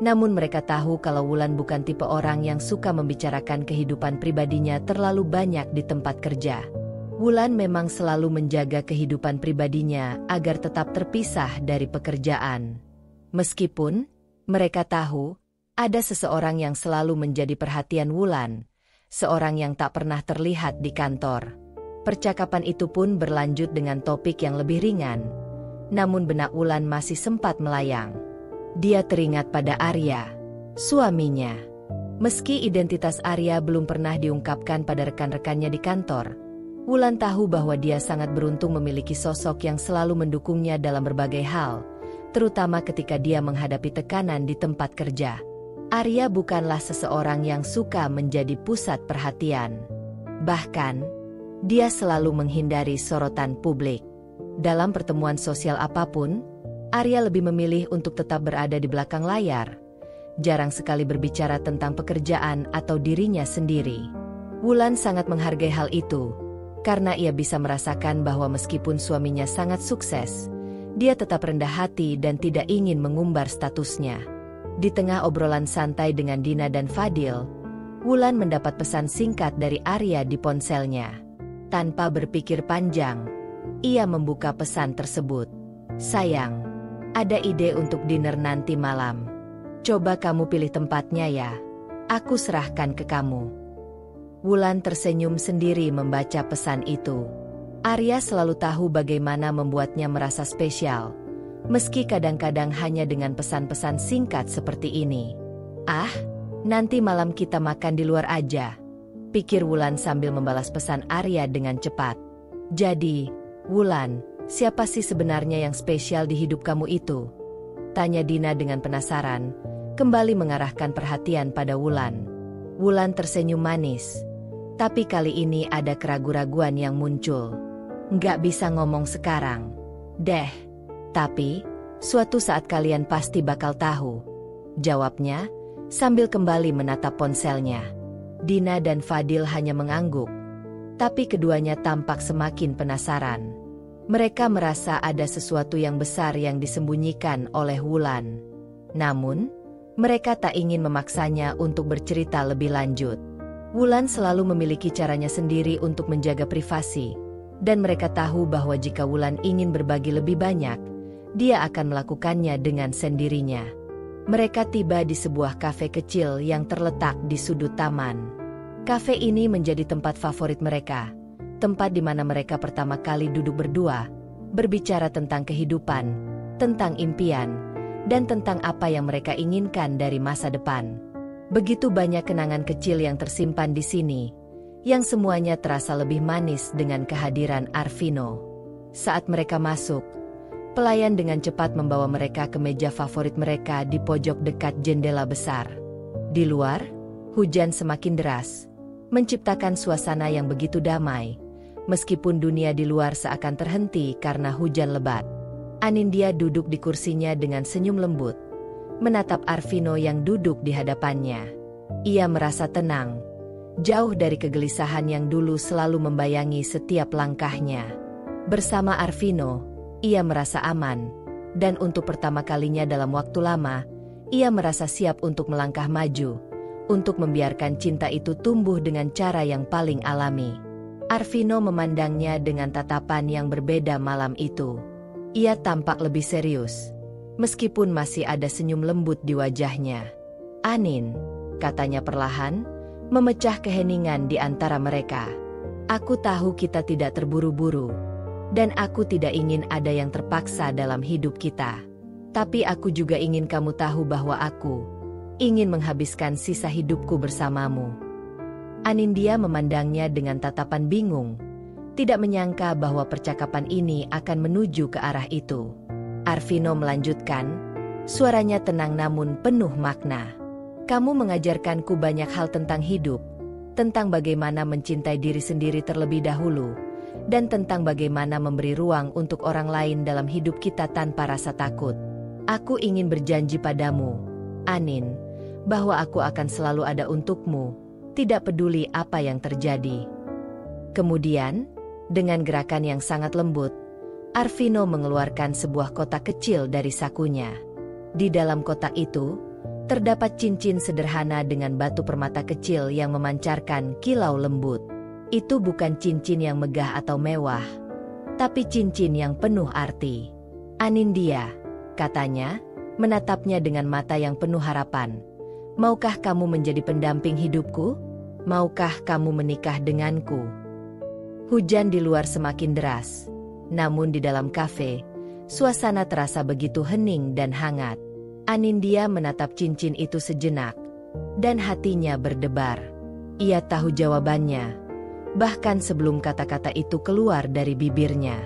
Namun mereka tahu kalau Wulan bukan tipe orang yang suka membicarakan kehidupan pribadinya terlalu banyak di tempat kerja. Wulan memang selalu menjaga kehidupan pribadinya agar tetap terpisah dari pekerjaan. Meskipun mereka tahu ada seseorang yang selalu menjadi perhatian Wulan, seorang yang tak pernah terlihat di kantor. Percakapan itu pun berlanjut dengan topik yang lebih ringan. Namun benak Wulan masih sempat melayang. Dia teringat pada Arya, suaminya. Meski identitas Arya belum pernah diungkapkan pada rekan-rekannya di kantor, Wulan tahu bahwa dia sangat beruntung memiliki sosok yang selalu mendukungnya dalam berbagai hal, terutama ketika dia menghadapi tekanan di tempat kerja. Arya bukanlah seseorang yang suka menjadi pusat perhatian. Bahkan, dia selalu menghindari sorotan publik. Dalam pertemuan sosial apapun, Arya lebih memilih untuk tetap berada di belakang layar. Jarang sekali berbicara tentang pekerjaan atau dirinya sendiri. Wulan sangat menghargai hal itu, karena ia bisa merasakan bahwa meskipun suaminya sangat sukses, dia tetap rendah hati dan tidak ingin mengumbar statusnya. Di tengah obrolan santai dengan Dina dan Fadil, Wulan mendapat pesan singkat dari Arya di ponselnya. Tanpa berpikir panjang, ia membuka pesan tersebut. Sayang, ada ide untuk dinner nanti malam. Coba kamu pilih tempatnya ya. Aku serahkan ke kamu. Wulan tersenyum sendiri membaca pesan itu. Arya selalu tahu bagaimana membuatnya merasa spesial, meski kadang-kadang hanya dengan pesan-pesan singkat seperti ini. Ah, nanti malam kita makan di luar aja, pikir Wulan sambil membalas pesan Arya dengan cepat. Jadi, Wulan, siapa sih sebenarnya yang spesial di hidup kamu itu? Tanya Dina dengan penasaran, kembali mengarahkan perhatian pada Wulan. Wulan tersenyum manis. Tapi kali ini ada keraguan-raguan yang muncul. Nggak bisa ngomong sekarang, deh. Tapi, suatu saat kalian pasti bakal tahu, jawabnya, sambil kembali menatap ponselnya. Dina dan Fadil hanya mengangguk. Tapi keduanya tampak semakin penasaran. Mereka merasa ada sesuatu yang besar yang disembunyikan oleh Wulan. Namun, mereka tak ingin memaksanya untuk bercerita lebih lanjut. Wulan selalu memiliki caranya sendiri untuk menjaga privasi, dan mereka tahu bahwa jika Wulan ingin berbagi lebih banyak, dia akan melakukannya dengan sendirinya. Mereka tiba di sebuah kafe kecil yang terletak di sudut taman. Kafe ini menjadi tempat favorit mereka, tempat di mana mereka pertama kali duduk berdua, berbicara tentang kehidupan, tentang impian, dan tentang apa yang mereka inginkan dari masa depan. Begitu banyak kenangan kecil yang tersimpan di sini, yang semuanya terasa lebih manis dengan kehadiran Arvino. Saat mereka masuk, pelayan dengan cepat membawa mereka ke meja favorit mereka di pojok dekat jendela besar. Di luar, hujan semakin deras, menciptakan suasana yang begitu damai, meskipun dunia di luar seakan terhenti karena hujan lebat. Anindya duduk di kursinya dengan senyum lembut, menatap Arvino yang duduk di hadapannya. Ia merasa tenang, jauh dari kegelisahan yang dulu selalu membayangi setiap langkahnya. Bersama Arvino, ia merasa aman, dan untuk pertama kalinya dalam waktu lama, ia merasa siap untuk melangkah maju, untuk membiarkan cinta itu tumbuh dengan cara yang paling alami. Arvino memandangnya dengan tatapan yang berbeda malam itu. Ia tampak lebih serius, meskipun masih ada senyum lembut di wajahnya. "Anin," katanya perlahan, memecah keheningan di antara mereka. "Aku tahu kita tidak terburu-buru, dan aku tidak ingin ada yang terpaksa dalam hidup kita. Tapi aku juga ingin kamu tahu bahwa aku ingin menghabiskan sisa hidupku bersamamu." Anindya memandangnya dengan tatapan bingung, tidak menyangka bahwa percakapan ini akan menuju ke arah itu. Arvino melanjutkan, suaranya tenang namun penuh makna. "Kamu mengajarkanku banyak hal tentang hidup, tentang bagaimana mencintai diri sendiri terlebih dahulu, dan tentang bagaimana memberi ruang untuk orang lain dalam hidup kita tanpa rasa takut. Aku ingin berjanji padamu, Anin, bahwa aku akan selalu ada untukmu, tidak peduli apa yang terjadi." Kemudian, dengan gerakan yang sangat lembut, Arvino mengeluarkan sebuah kotak kecil dari sakunya. Di dalam kotak itu, terdapat cincin sederhana dengan batu permata kecil yang memancarkan kilau lembut. Itu bukan cincin yang megah atau mewah, tapi cincin yang penuh arti. "Anindya," katanya, menatapnya dengan mata yang penuh harapan. "Maukah kamu menjadi pendamping hidupku? Maukah kamu menikah denganku?" Hujan di luar semakin deras, namun di dalam kafe, suasana terasa begitu hening dan hangat. Anindya menatap cincin itu sejenak, dan hatinya berdebar. Ia tahu jawabannya, bahkan sebelum kata-kata itu keluar dari bibirnya.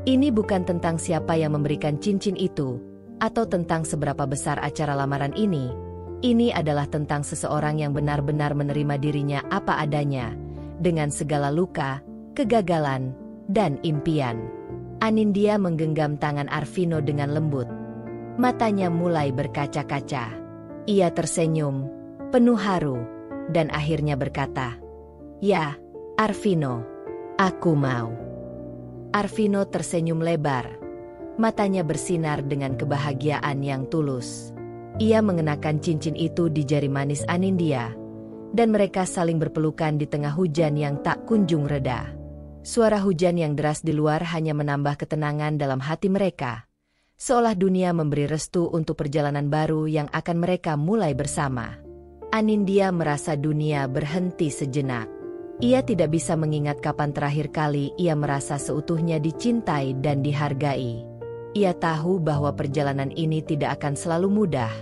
Ini bukan tentang siapa yang memberikan cincin itu, atau tentang seberapa besar acara lamaran ini. Ini adalah tentang seseorang yang benar-benar menerima dirinya apa adanya, dengan segala luka, kegagalan, dan impian. Anindya menggenggam tangan Arvino dengan lembut. Matanya mulai berkaca-kaca. Ia tersenyum, penuh haru, dan akhirnya berkata, "Ya, Arvino, aku mau." Arvino tersenyum lebar. Matanya bersinar dengan kebahagiaan yang tulus. Ia mengenakan cincin itu di jari manis Anindya, dan mereka saling berpelukan di tengah hujan yang tak kunjung reda. Suara hujan yang deras di luar hanya menambah ketenangan dalam hati mereka, seolah dunia memberi restu untuk perjalanan baru yang akan mereka mulai bersama. Anindya merasa dunia berhenti sejenak. Ia tidak bisa mengingat kapan terakhir kali ia merasa seutuhnya dicintai dan dihargai. Ia tahu bahwa perjalanan ini tidak akan selalu mudah,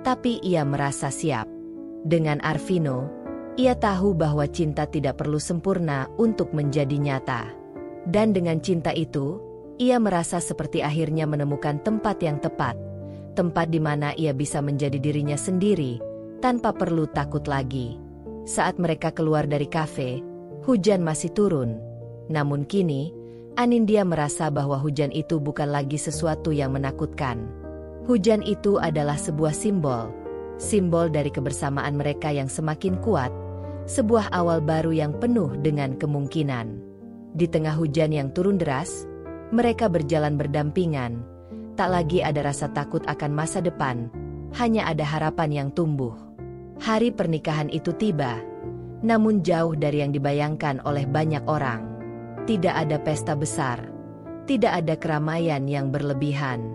tapi ia merasa siap. Dengan Arvino, ia tahu bahwa cinta tidak perlu sempurna untuk menjadi nyata. Dan dengan cinta itu, ia merasa seperti akhirnya menemukan tempat yang tepat. Tempat di mana ia bisa menjadi dirinya sendiri, tanpa perlu takut lagi. Saat mereka keluar dari kafe, hujan masih turun. Namun kini, Anindya merasa bahwa hujan itu bukan lagi sesuatu yang menakutkan. Hujan itu adalah sebuah simbol dari kebersamaan mereka yang semakin kuat, sebuah awal baru yang penuh dengan kemungkinan. Di tengah hujan yang turun deras, mereka berjalan berdampingan. Tak lagi ada rasa takut akan masa depan, hanya ada harapan yang tumbuh. Hari pernikahan itu tiba, namun jauh dari yang dibayangkan oleh banyak orang. Tidak ada pesta besar, tidak ada keramaian yang berlebihan.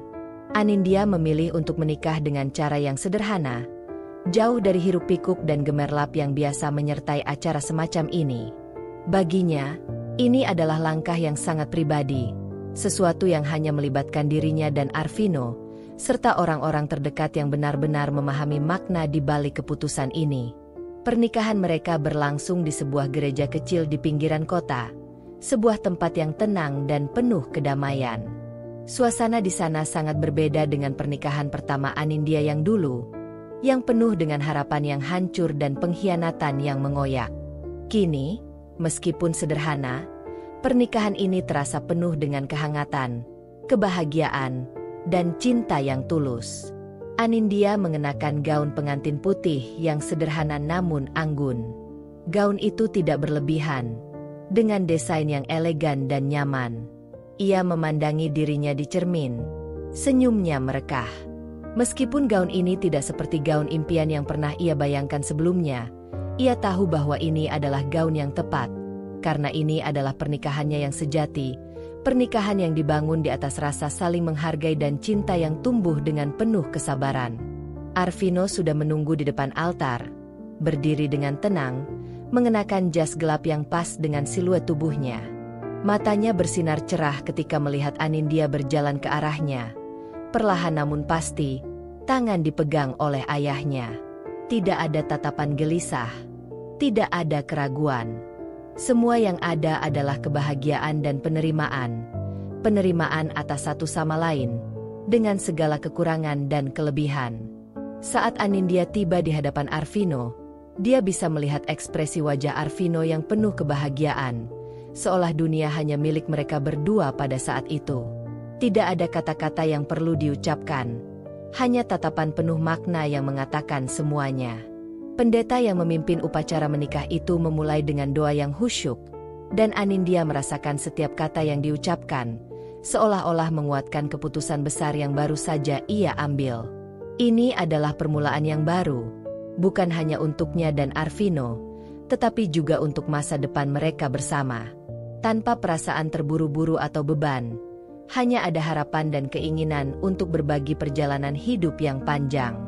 Anindya memilih untuk menikah dengan cara yang sederhana, jauh dari hiruk-pikuk dan gemerlap yang biasa menyertai acara semacam ini. Baginya, ini adalah langkah yang sangat pribadi, sesuatu yang hanya melibatkan dirinya dan Arvino, serta orang-orang terdekat yang benar-benar memahami makna di balik keputusan ini. Pernikahan mereka berlangsung di sebuah gereja kecil di pinggiran kota, sebuah tempat yang tenang dan penuh kedamaian. Suasana di sana sangat berbeda dengan pernikahan pertama Anindya yang dulu, yang penuh dengan harapan yang hancur dan pengkhianatan yang mengoyak. Kini, meskipun sederhana, pernikahan ini terasa penuh dengan kehangatan, kebahagiaan, dan cinta yang tulus. Anindya mengenakan gaun pengantin putih yang sederhana namun anggun. Gaun itu tidak berlebihan, dengan desain yang elegan dan nyaman. Ia memandangi dirinya di cermin, senyumnya merekah. Meskipun gaun ini tidak seperti gaun impian yang pernah ia bayangkan sebelumnya, ia tahu bahwa ini adalah gaun yang tepat, karena ini adalah pernikahannya yang sejati, pernikahan yang dibangun di atas rasa saling menghargai dan cinta yang tumbuh dengan penuh kesabaran. Arvino sudah menunggu di depan altar, berdiri dengan tenang, mengenakan jas gelap yang pas dengan siluet tubuhnya. Matanya bersinar cerah ketika melihat Anindya berjalan ke arahnya. Perlahan namun pasti, tangan dipegang oleh ayahnya. Tidak ada tatapan gelisah, tidak ada keraguan. Semua yang ada adalah kebahagiaan dan penerimaan. Penerimaan atas satu sama lain, dengan segala kekurangan dan kelebihan. Saat Anindya tiba di hadapan Arvino, dia bisa melihat ekspresi wajah Arvino yang penuh kebahagiaan, seolah dunia hanya milik mereka berdua pada saat itu. Tidak ada kata-kata yang perlu diucapkan, hanya tatapan penuh makna yang mengatakan semuanya. Pendeta yang memimpin upacara menikah itu memulai dengan doa yang khusyuk, dan Anindya merasakan setiap kata yang diucapkan, seolah-olah menguatkan keputusan besar yang baru saja ia ambil. Ini adalah permulaan yang baru, bukan hanya untuknya dan Arvino, tetapi juga untuk masa depan mereka bersama. Tanpa perasaan terburu-buru atau beban, hanya ada harapan dan keinginan untuk berbagi perjalanan hidup yang panjang.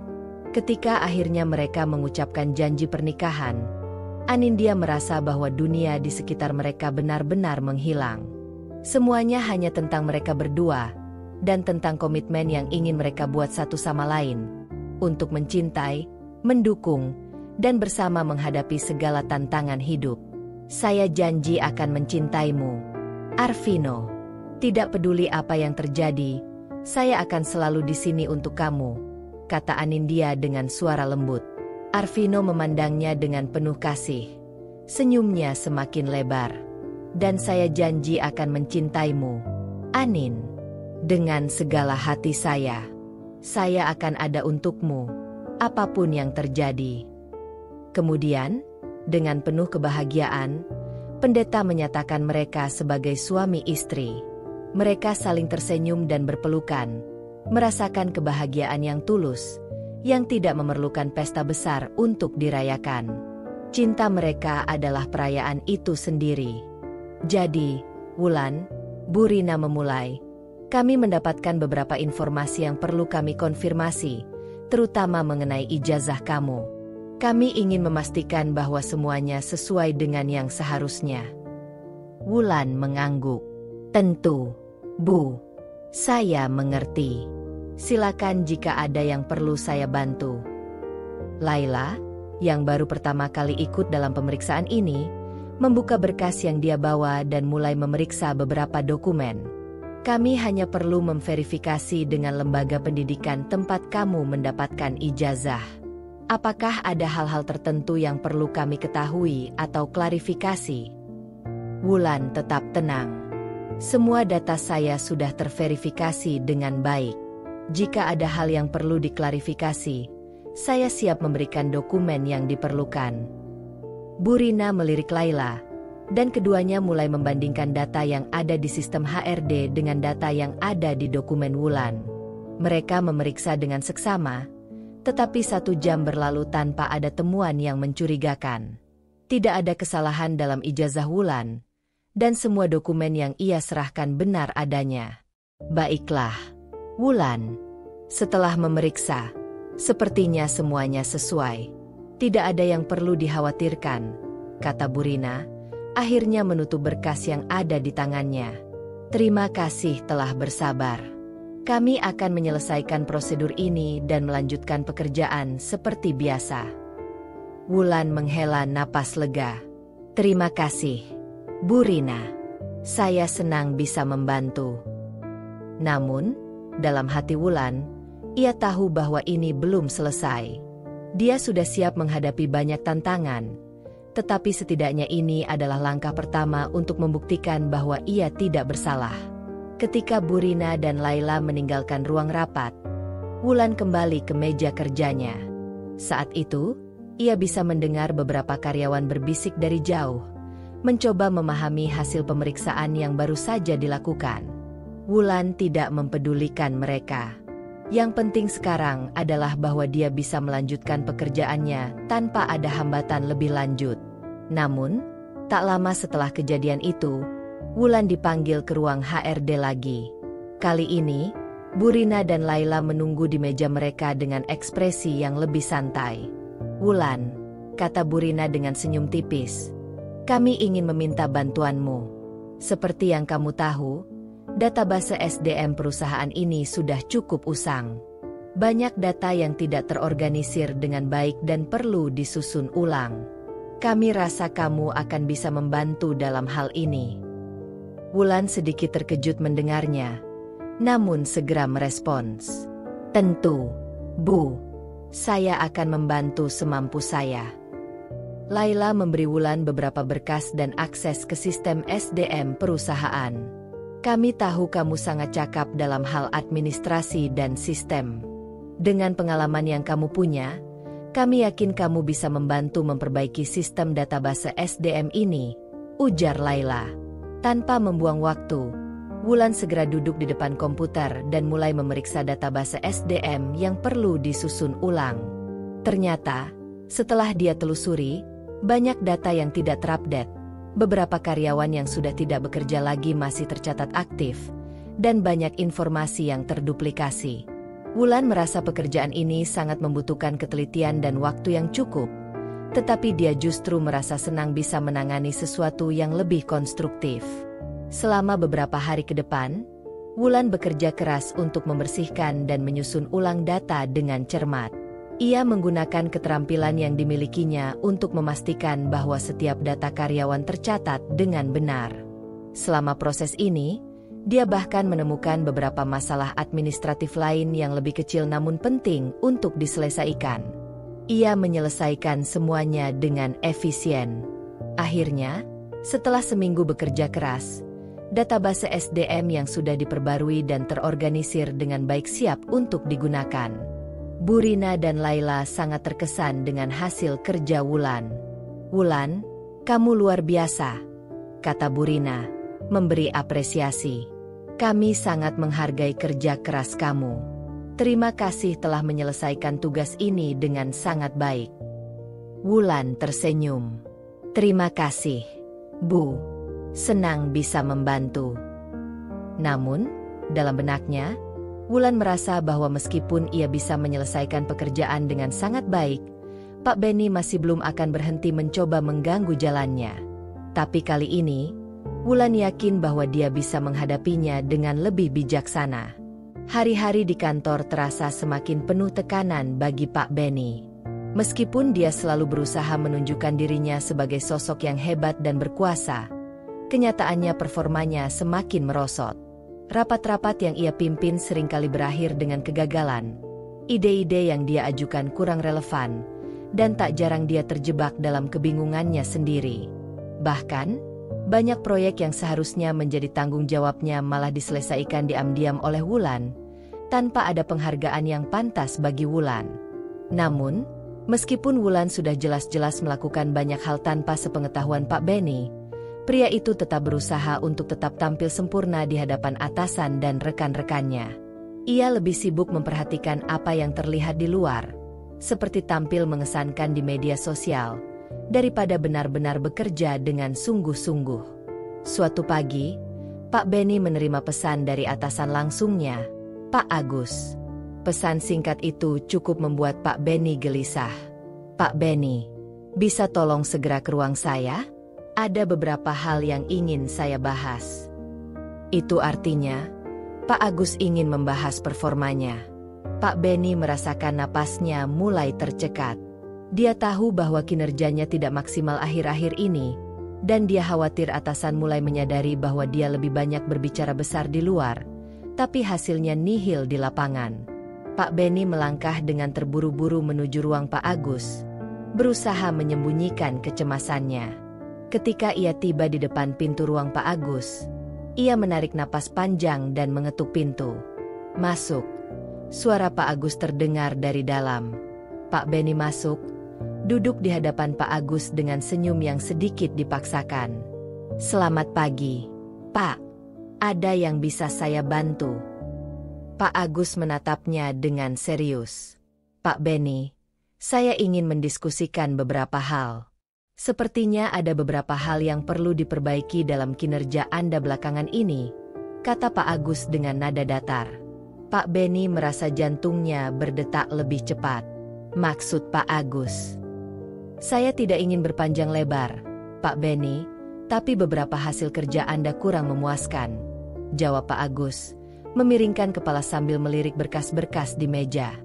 Ketika akhirnya mereka mengucapkan janji pernikahan, Anindya merasa bahwa dunia di sekitar mereka benar-benar menghilang. Semuanya hanya tentang mereka berdua, dan tentang komitmen yang ingin mereka buat satu sama lain, untuk mencintai, mendukung, dan bersama menghadapi segala tantangan hidup. Saya janji akan mencintaimu, Arvino. Tidak peduli apa yang terjadi, saya akan selalu di sini untuk kamu, kata Anindya dengan suara lembut. Arvino memandangnya dengan penuh kasih. Senyumnya semakin lebar. Dan saya janji akan mencintaimu, Anin. Dengan segala hati saya akan ada untukmu, apapun yang terjadi. Kemudian, dengan penuh kebahagiaan, pendeta menyatakan mereka sebagai suami istri. Mereka saling tersenyum dan berpelukan, merasakan kebahagiaan yang tulus, yang tidak memerlukan pesta besar untuk dirayakan. Cinta mereka adalah perayaan itu sendiri. Jadi, Wulan, Bu Rina memulai. Kami mendapatkan beberapa informasi yang perlu kami konfirmasi, terutama mengenai ijazah kamu. Kami ingin memastikan bahwa semuanya sesuai dengan yang seharusnya. Wulan mengangguk. Tentu, Bu. Saya mengerti. Silakan jika ada yang perlu saya bantu. Laila, yang baru pertama kali ikut dalam pemeriksaan ini, membuka berkas yang dia bawa dan mulai memeriksa beberapa dokumen. Kami hanya perlu memverifikasi dengan lembaga pendidikan tempat kamu mendapatkan ijazah. Apakah ada hal-hal tertentu yang perlu kami ketahui atau klarifikasi? Wulan tetap tenang. Semua data saya sudah terverifikasi dengan baik. Jika ada hal yang perlu diklarifikasi, saya siap memberikan dokumen yang diperlukan. Bu Rina melirik Laila, dan keduanya mulai membandingkan data yang ada di sistem HRD dengan data yang ada di dokumen Wulan. Mereka memeriksa dengan seksama, tetapi 1 jam berlalu tanpa ada temuan yang mencurigakan. Tidak ada kesalahan dalam ijazah Wulan, dan semua dokumen yang ia serahkan benar adanya. Baiklah, Wulan. Setelah memeriksa, sepertinya semuanya sesuai. Tidak ada yang perlu dikhawatirkan, kata Bu Rina, akhirnya menutup berkas yang ada di tangannya. Terima kasih telah bersabar. Kami akan menyelesaikan prosedur ini dan melanjutkan pekerjaan seperti biasa. Wulan menghela napas lega. Terima kasih, Bu Rina. Saya senang bisa membantu. Namun, dalam hati Wulan, ia tahu bahwa ini belum selesai. Dia sudah siap menghadapi banyak tantangan, tetapi setidaknya ini adalah langkah pertama untuk membuktikan bahwa ia tidak bersalah. Ketika Bu Rina dan Laila meninggalkan ruang rapat, Wulan kembali ke meja kerjanya. Saat itu, ia bisa mendengar beberapa karyawan berbisik dari jauh, mencoba memahami hasil pemeriksaan yang baru saja dilakukan. Wulan tidak mempedulikan mereka. Yang penting sekarang adalah bahwa dia bisa melanjutkan pekerjaannya tanpa ada hambatan lebih lanjut. Namun, tak lama setelah kejadian itu, Wulan dipanggil ke ruang HRD lagi. Kali ini, Bu Rina dan Laila menunggu di meja mereka dengan ekspresi yang lebih santai. Wulan, kata Bu Rina dengan senyum tipis, kami ingin meminta bantuanmu. Seperti yang kamu tahu, database SDM perusahaan ini sudah cukup usang. Banyak data yang tidak terorganisir dengan baik dan perlu disusun ulang. Kami rasa kamu akan bisa membantu dalam hal ini. Wulan sedikit terkejut mendengarnya, namun segera merespons. Tentu, Bu. Saya akan membantu semampu saya. Laila memberi Wulan beberapa berkas dan akses ke sistem SDM perusahaan. Kami tahu kamu sangat cakap dalam hal administrasi dan sistem. Dengan pengalaman yang kamu punya, kami yakin kamu bisa membantu memperbaiki sistem database SDM ini, ujar Laila. Tanpa membuang waktu, Wulan segera duduk di depan komputer dan mulai memeriksa database SDM yang perlu disusun ulang. Ternyata, setelah dia telusuri, banyak data yang tidak terupdate, beberapa karyawan yang sudah tidak bekerja lagi masih tercatat aktif, dan banyak informasi yang terduplikasi. Wulan merasa pekerjaan ini sangat membutuhkan ketelitian dan waktu yang cukup, tetapi dia justru merasa senang bisa menangani sesuatu yang lebih konstruktif. Selama beberapa hari ke depan, Wulan bekerja keras untuk membersihkan dan menyusun ulang data dengan cermat. Ia menggunakan keterampilan yang dimilikinya untuk memastikan bahwa setiap data karyawan tercatat dengan benar. Selama proses ini, dia bahkan menemukan beberapa masalah administratif lain yang lebih kecil namun penting untuk diselesaikan. Ia menyelesaikan semuanya dengan efisien. Akhirnya, setelah seminggu bekerja keras, database SDM yang sudah diperbarui dan terorganisir dengan baik siap untuk digunakan. Bu Rina dan Laila sangat terkesan dengan hasil kerja Wulan. "Wulan, kamu luar biasa," kata Bu Rina, memberi apresiasi. "Kami sangat menghargai kerja keras kamu. Terima kasih telah menyelesaikan tugas ini dengan sangat baik." Wulan tersenyum. "Terima kasih, Bu. Senang bisa membantu." Namun, dalam benaknya, Wulan merasa bahwa meskipun ia bisa menyelesaikan pekerjaan dengan sangat baik, Pak Benny masih belum akan berhenti mencoba mengganggu jalannya. Tapi kali ini, Wulan yakin bahwa dia bisa menghadapinya dengan lebih bijaksana. Hari-hari di kantor terasa semakin penuh tekanan bagi Pak Benny. Meskipun dia selalu berusaha menunjukkan dirinya sebagai sosok yang hebat dan berkuasa, kenyataannya performanya semakin merosot. Rapat-rapat yang ia pimpin seringkali berakhir dengan kegagalan. Ide-ide yang dia ajukan kurang relevan, dan tak jarang dia terjebak dalam kebingungannya sendiri. Bahkan, banyak proyek yang seharusnya menjadi tanggung jawabnya malah diselesaikan diam-diam oleh Wulan, tanpa ada penghargaan yang pantas bagi Wulan. Namun, meskipun Wulan sudah jelas-jelas melakukan banyak hal tanpa sepengetahuan Pak Benny, pria itu tetap berusaha untuk tetap tampil sempurna di hadapan atasan dan rekan-rekannya. Ia lebih sibuk memperhatikan apa yang terlihat di luar, seperti tampil mengesankan di media sosial, daripada benar-benar bekerja dengan sungguh-sungguh. Suatu pagi, Pak Benny menerima pesan dari atasan langsungnya, "Pak Agus." Pesan singkat itu cukup membuat Pak Benny gelisah. "Pak Benny, bisa tolong segera ke ruang saya? Ada beberapa hal yang ingin saya bahas." Itu artinya, Pak Agus ingin membahas performanya. Pak Benny merasakan napasnya mulai tercekat. Dia tahu bahwa kinerjanya tidak maksimal akhir-akhir ini, dan dia khawatir atasan mulai menyadari bahwa dia lebih banyak berbicara besar di luar, tapi hasilnya nihil di lapangan. Pak Benny melangkah dengan terburu-buru menuju ruang Pak Agus, berusaha menyembunyikan kecemasannya. Ketika ia tiba di depan pintu ruang Pak Agus, ia menarik napas panjang dan mengetuk pintu. "Masuk." Suara Pak Agus terdengar dari dalam. Pak Benny masuk, duduk di hadapan Pak Agus dengan senyum yang sedikit dipaksakan. "Selamat pagi, Pak. Ada yang bisa saya bantu?" Pak Agus menatapnya dengan serius. "Pak Benny, saya ingin mendiskusikan beberapa hal. Sepertinya ada beberapa hal yang perlu diperbaiki dalam kinerja Anda belakangan ini," kata Pak Agus dengan nada datar. Pak Benny merasa jantungnya berdetak lebih cepat. "Maksud Pak Agus?" "Saya tidak ingin berpanjang lebar, Pak Benny, tapi beberapa hasil kerja Anda kurang memuaskan," jawab Pak Agus, memiringkan kepala sambil melirik berkas-berkas di meja.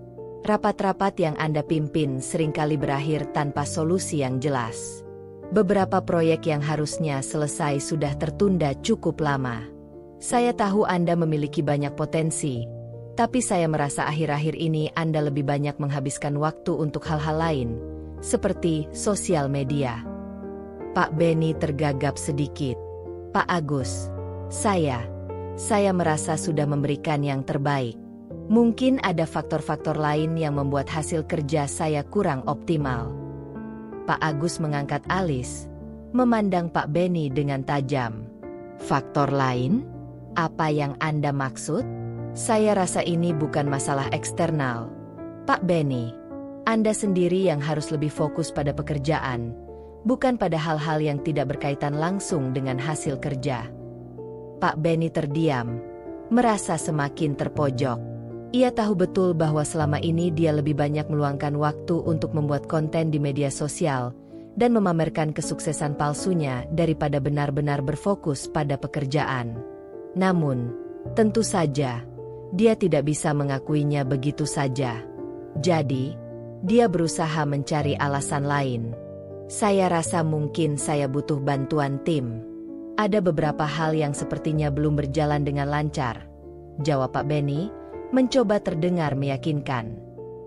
Rapat-rapat yang Anda pimpin seringkali berakhir tanpa solusi yang jelas. Beberapa proyek yang harusnya selesai sudah tertunda cukup lama. Saya tahu Anda memiliki banyak potensi, tapi saya merasa akhir-akhir ini Anda lebih banyak menghabiskan waktu untuk hal-hal lain, seperti sosial media. Pak Benny tergagap sedikit. Pak Agus, saya merasa sudah memberikan yang terbaik. Mungkin ada faktor-faktor lain yang membuat hasil kerja saya kurang optimal. Pak Agus mengangkat alis, memandang Pak Benny dengan tajam. Faktor lain? Apa yang Anda maksud? Saya rasa ini bukan masalah eksternal. Pak Benny, Anda sendiri yang harus lebih fokus pada pekerjaan, bukan pada hal-hal yang tidak berkaitan langsung dengan hasil kerja. Pak Benny terdiam, merasa semakin terpojok. Ia tahu betul bahwa selama ini dia lebih banyak meluangkan waktu untuk membuat konten di media sosial dan memamerkan kesuksesan palsunya daripada benar-benar berfokus pada pekerjaan. Namun, tentu saja, dia tidak bisa mengakuinya begitu saja. Jadi, dia berusaha mencari alasan lain. Saya rasa mungkin saya butuh bantuan tim. Ada beberapa hal yang sepertinya belum berjalan dengan lancar, jawab Pak Benny, mencoba terdengar meyakinkan.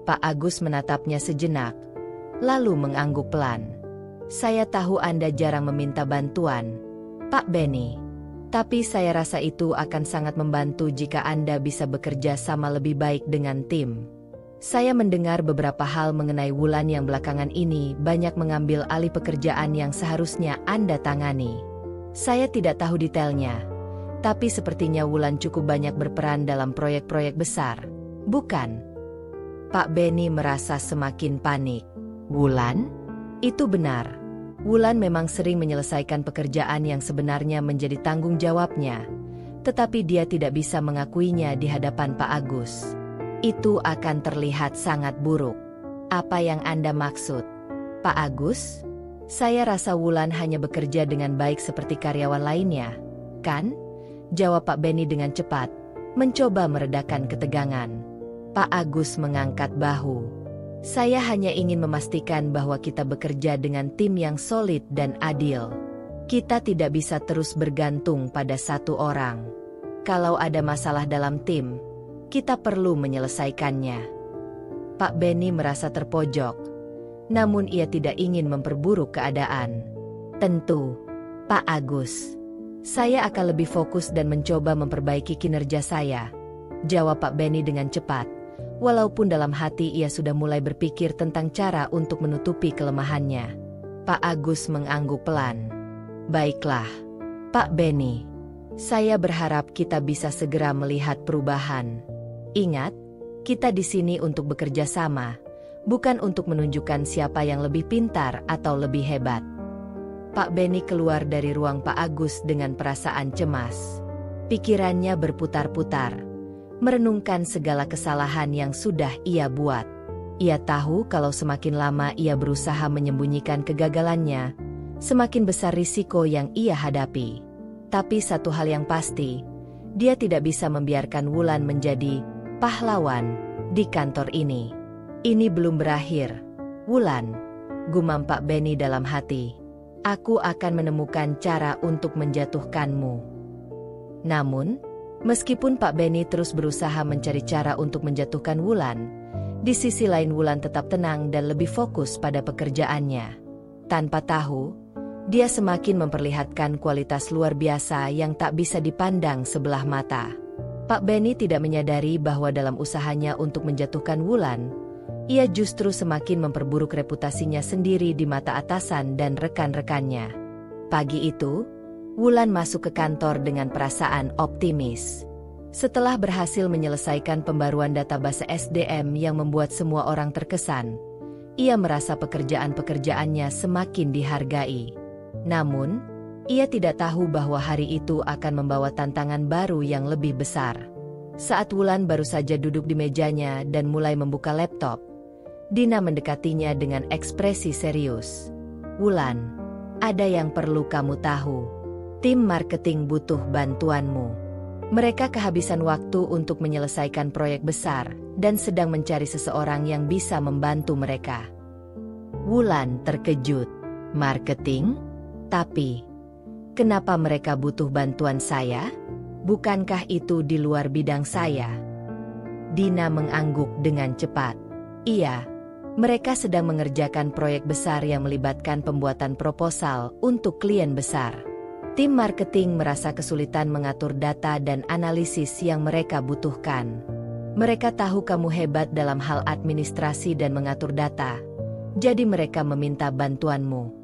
Pak Agus menatapnya sejenak, lalu mengangguk pelan. Saya tahu Anda jarang meminta bantuan, Pak Benny. Tapi saya rasa itu akan sangat membantu jika Anda bisa bekerja sama lebih baik dengan tim. Saya mendengar beberapa hal mengenai Wulan yang belakangan ini banyak mengambil alih pekerjaan yang seharusnya Anda tangani. Saya tidak tahu detailnya, tapi sepertinya Wulan cukup banyak berperan dalam proyek-proyek besar, bukan? Pak Benny merasa semakin panik. Wulan? Itu benar. Wulan memang sering menyelesaikan pekerjaan yang sebenarnya menjadi tanggung jawabnya, tetapi dia tidak bisa mengakuinya di hadapan Pak Agus. Itu akan terlihat sangat buruk. Apa yang Anda maksud, Pak Agus? Saya rasa Wulan hanya bekerja dengan baik seperti karyawan lainnya, kan? Jawab Pak Benny dengan cepat, mencoba meredakan ketegangan. Pak Agus mengangkat bahu. Saya hanya ingin memastikan bahwa kita bekerja dengan tim yang solid dan adil. Kita tidak bisa terus bergantung pada satu orang. Kalau ada masalah dalam tim, kita perlu menyelesaikannya. Pak Benny merasa terpojok, namun ia tidak ingin memperburuk keadaan. Tentu, Pak Agus. Saya akan lebih fokus dan mencoba memperbaiki kinerja saya, jawab Pak Benny dengan cepat, walaupun dalam hati ia sudah mulai berpikir tentang cara untuk menutupi kelemahannya. Pak Agus mengangguk pelan. Baiklah, Pak Benny. Saya berharap kita bisa segera melihat perubahan. Ingat, kita di sini untuk bekerja sama, bukan untuk menunjukkan siapa yang lebih pintar atau lebih hebat. Pak Benny keluar dari ruang Pak Agus dengan perasaan cemas. Pikirannya berputar-putar, merenungkan segala kesalahan yang sudah ia buat. Ia tahu kalau semakin lama ia berusaha menyembunyikan kegagalannya, semakin besar risiko yang ia hadapi. Tapi satu hal yang pasti, dia tidak bisa membiarkan Wulan menjadi pahlawan di kantor ini. Ini belum berakhir, Wulan, gumam Pak Benny dalam hati. Aku akan menemukan cara untuk menjatuhkanmu. Namun, meskipun Pak Benny terus berusaha mencari cara untuk menjatuhkan Wulan, di sisi lain Wulan tetap tenang dan lebih fokus pada pekerjaannya. Tanpa tahu, dia semakin memperlihatkan kualitas luar biasa yang tak bisa dipandang sebelah mata. Pak Benny tidak menyadari bahwa dalam usahanya untuk menjatuhkan Wulan, ia justru semakin memperburuk reputasinya sendiri di mata atasan dan rekan-rekannya. Pagi itu, Wulan masuk ke kantor dengan perasaan optimis. Setelah berhasil menyelesaikan pembaruan database SDM yang membuat semua orang terkesan, ia merasa pekerjaan-pekerjaannya semakin dihargai. Namun, ia tidak tahu bahwa hari itu akan membawa tantangan baru yang lebih besar. Saat Wulan baru saja duduk di mejanya dan mulai membuka laptop, Dina mendekatinya dengan ekspresi serius. Wulan, ada yang perlu kamu tahu. Tim marketing butuh bantuanmu. Mereka kehabisan waktu untuk menyelesaikan proyek besar dan sedang mencari seseorang yang bisa membantu mereka. Wulan terkejut. Marketing? Tapi, kenapa mereka butuh bantuan saya? Bukankah itu di luar bidang saya? Dina mengangguk dengan cepat. Iya, mereka sedang mengerjakan proyek besar yang melibatkan pembuatan proposal untuk klien besar. Tim marketing merasa kesulitan mengatur data dan analisis yang mereka butuhkan. Mereka tahu kamu hebat dalam hal administrasi dan mengatur data, jadi mereka meminta bantuanmu.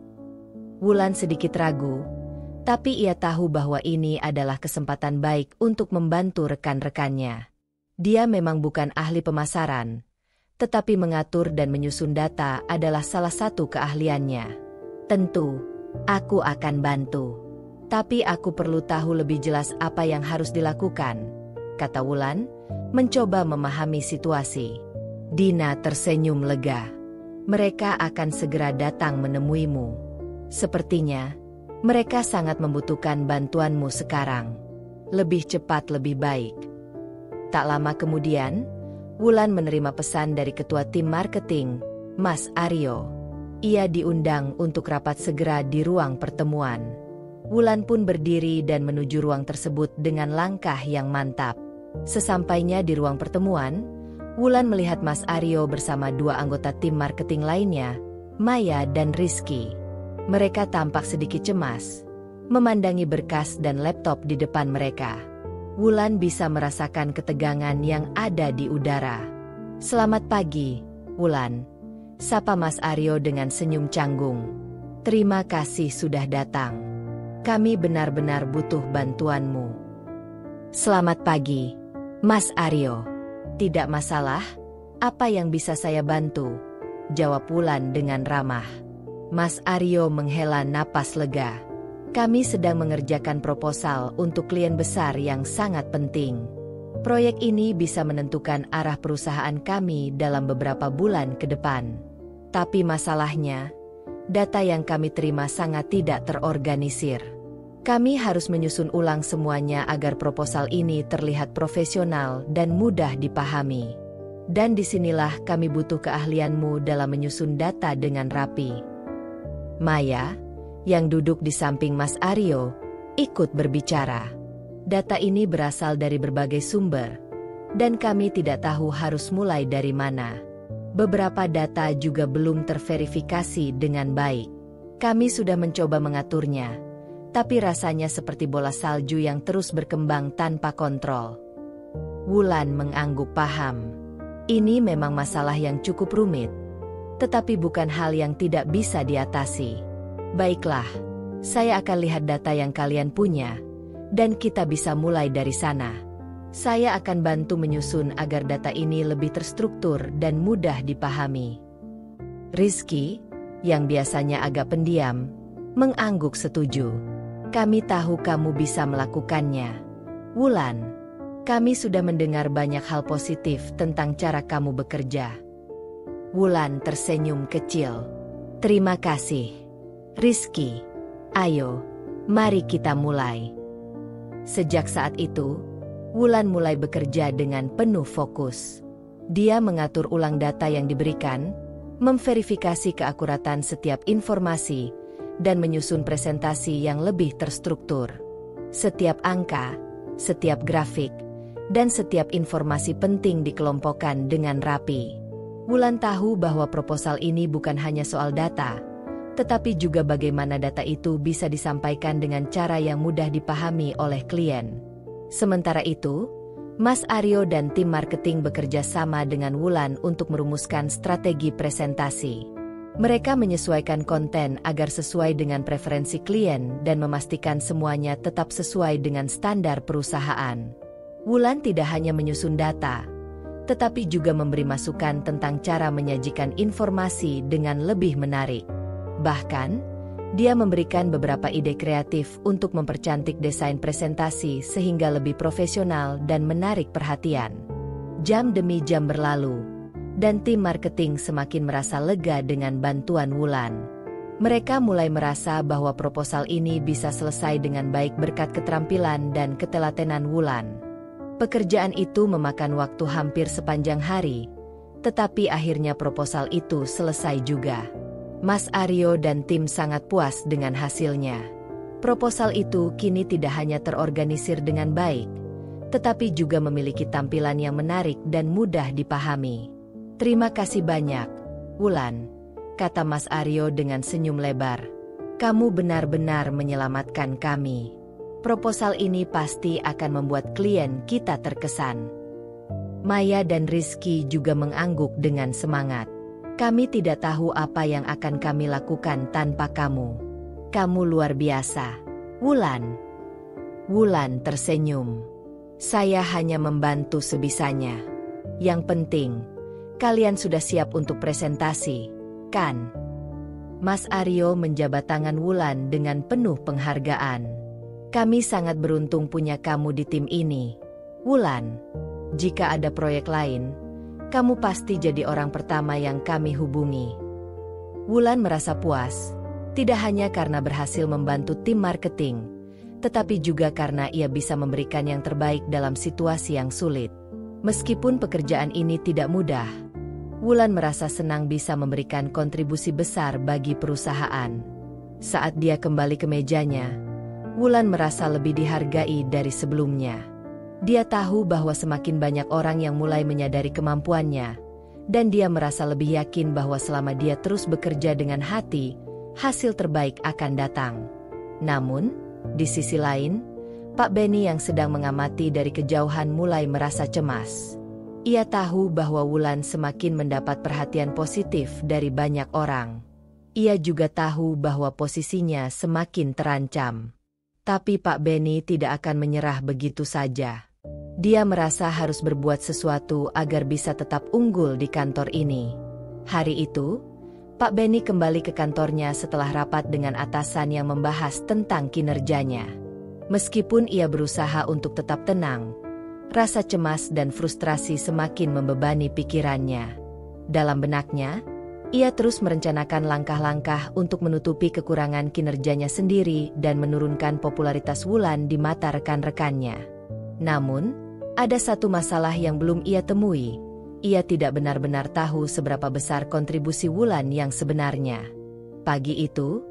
Wulan sedikit ragu, tapi ia tahu bahwa ini adalah kesempatan baik untuk membantu rekan-rekannya. Dia memang bukan ahli pemasaran, tetapi mengatur dan menyusun data adalah salah satu keahliannya. Tentu, aku akan bantu. Tapi aku perlu tahu lebih jelas apa yang harus dilakukan, kata Wulan, mencoba memahami situasi. Dina tersenyum lega. Mereka akan segera datang menemuimu. Sepertinya, mereka sangat membutuhkan bantuanmu sekarang. Lebih cepat lebih baik. Tak lama kemudian, Wulan menerima pesan dari ketua tim marketing, Mas Aryo. Ia diundang untuk rapat segera di ruang pertemuan. Wulan pun berdiri dan menuju ruang tersebut dengan langkah yang mantap. Sesampainya di ruang pertemuan, Wulan melihat Mas Aryo bersama dua anggota tim marketing lainnya, Maya dan Rizky. Mereka tampak sedikit cemas, memandangi berkas dan laptop di depan mereka. Wulan bisa merasakan ketegangan yang ada di udara. Selamat pagi, Wulan. Sapa Mas Aryo dengan senyum canggung. Terima kasih sudah datang. Kami benar-benar butuh bantuanmu. Selamat pagi, Mas Aryo. Tidak masalah, apa yang bisa saya bantu? Jawab Wulan dengan ramah. Mas Aryo menghela napas lega. Kami sedang mengerjakan proposal untuk klien besar yang sangat penting. Proyek ini bisa menentukan arah perusahaan kami dalam beberapa bulan ke depan. Tapi masalahnya, data yang kami terima sangat tidak terorganisir. Kami harus menyusun ulang semuanya agar proposal ini terlihat profesional dan mudah dipahami. Dan disinilah kami butuh keahlianmu dalam menyusun data dengan rapi. Maya, yang duduk di samping Mas Aryo, ikut berbicara. Data ini berasal dari berbagai sumber, dan kami tidak tahu harus mulai dari mana. Beberapa data juga belum terverifikasi dengan baik. Kami sudah mencoba mengaturnya, tapi rasanya seperti bola salju yang terus berkembang tanpa kontrol. Wulan mengangguk paham. Ini memang masalah yang cukup rumit, tetapi bukan hal yang tidak bisa diatasi. Baiklah, saya akan lihat data yang kalian punya, dan kita bisa mulai dari sana. Saya akan bantu menyusun agar data ini lebih terstruktur dan mudah dipahami. Rizky, yang biasanya agak pendiam, mengangguk setuju. Kami tahu kamu bisa melakukannya. Wulan, kami sudah mendengar banyak hal positif tentang cara kamu bekerja. Wulan tersenyum kecil. Terima kasih, Rizky. Ayo, mari kita mulai. Sejak saat itu, Wulan mulai bekerja dengan penuh fokus. Dia mengatur ulang data yang diberikan, memverifikasi keakuratan setiap informasi, dan menyusun presentasi yang lebih terstruktur. Setiap angka, setiap grafik, dan setiap informasi penting dikelompokkan dengan rapi. Wulan tahu bahwa proposal ini bukan hanya soal data, tetapi juga bagaimana data itu bisa disampaikan dengan cara yang mudah dipahami oleh klien. Sementara itu, Mas Aryo dan tim marketing bekerja sama dengan Wulan untuk merumuskan strategi presentasi. Mereka menyesuaikan konten agar sesuai dengan preferensi klien dan memastikan semuanya tetap sesuai dengan standar perusahaan. Wulan tidak hanya menyusun data, tetapi juga memberi masukan tentang cara menyajikan informasi dengan lebih menarik. Bahkan, dia memberikan beberapa ide kreatif untuk mempercantik desain presentasi sehingga lebih profesional dan menarik perhatian. Jam demi jam berlalu, dan tim marketing semakin merasa lega dengan bantuan Wulan. Mereka mulai merasa bahwa proposal ini bisa selesai dengan baik berkat keterampilan dan ketelatenan Wulan. Pekerjaan itu memakan waktu hampir sepanjang hari, tetapi akhirnya proposal itu selesai juga. Mas Aryo dan tim sangat puas dengan hasilnya. Proposal itu kini tidak hanya terorganisir dengan baik, tetapi juga memiliki tampilan yang menarik dan mudah dipahami. Terima kasih banyak, Wulan, kata Mas Aryo dengan senyum lebar. Kamu benar-benar menyelamatkan kami. Proposal ini pasti akan membuat klien kita terkesan. Maya dan Rizky juga mengangguk dengan semangat. Kami tidak tahu apa yang akan kami lakukan tanpa kamu. Kamu luar biasa, Wulan. Wulan tersenyum. Saya hanya membantu sebisanya. Yang penting, kalian sudah siap untuk presentasi, kan? Mas Aryo menjabat tangan Wulan dengan penuh penghargaan. Kami sangat beruntung punya kamu di tim ini, Wulan. Jika ada proyek lain, kamu pasti jadi orang pertama yang kami hubungi. Wulan merasa puas, tidak hanya karena berhasil membantu tim marketing, tetapi juga karena ia bisa memberikan yang terbaik dalam situasi yang sulit. Meskipun pekerjaan ini tidak mudah, Wulan merasa senang bisa memberikan kontribusi besar bagi perusahaan. Saat dia kembali ke mejanya, Wulan merasa lebih dihargai dari sebelumnya. Dia tahu bahwa semakin banyak orang yang mulai menyadari kemampuannya, dan dia merasa lebih yakin bahwa selama dia terus bekerja dengan hati, hasil terbaik akan datang. Namun, di sisi lain, Pak Benny yang sedang mengamati dari kejauhan mulai merasa cemas. Ia tahu bahwa Wulan semakin mendapat perhatian positif dari banyak orang. Ia juga tahu bahwa posisinya semakin terancam. Tapi Pak Benny tidak akan menyerah begitu saja. Dia merasa harus berbuat sesuatu agar bisa tetap unggul di kantor ini. Hari itu, Pak Benny kembali ke kantornya setelah rapat dengan atasan yang membahas tentang kinerjanya. Meskipun ia berusaha untuk tetap tenang, rasa cemas dan frustrasi semakin membebani pikirannya. Dalam benaknya, ia terus merencanakan langkah-langkah untuk menutupi kekurangan kinerjanya sendiri dan menurunkan popularitas Wulan di mata rekan-rekannya. Namun, ada satu masalah yang belum ia temui. Ia tidak benar-benar tahu seberapa besar kontribusi Wulan yang sebenarnya. Pagi itu,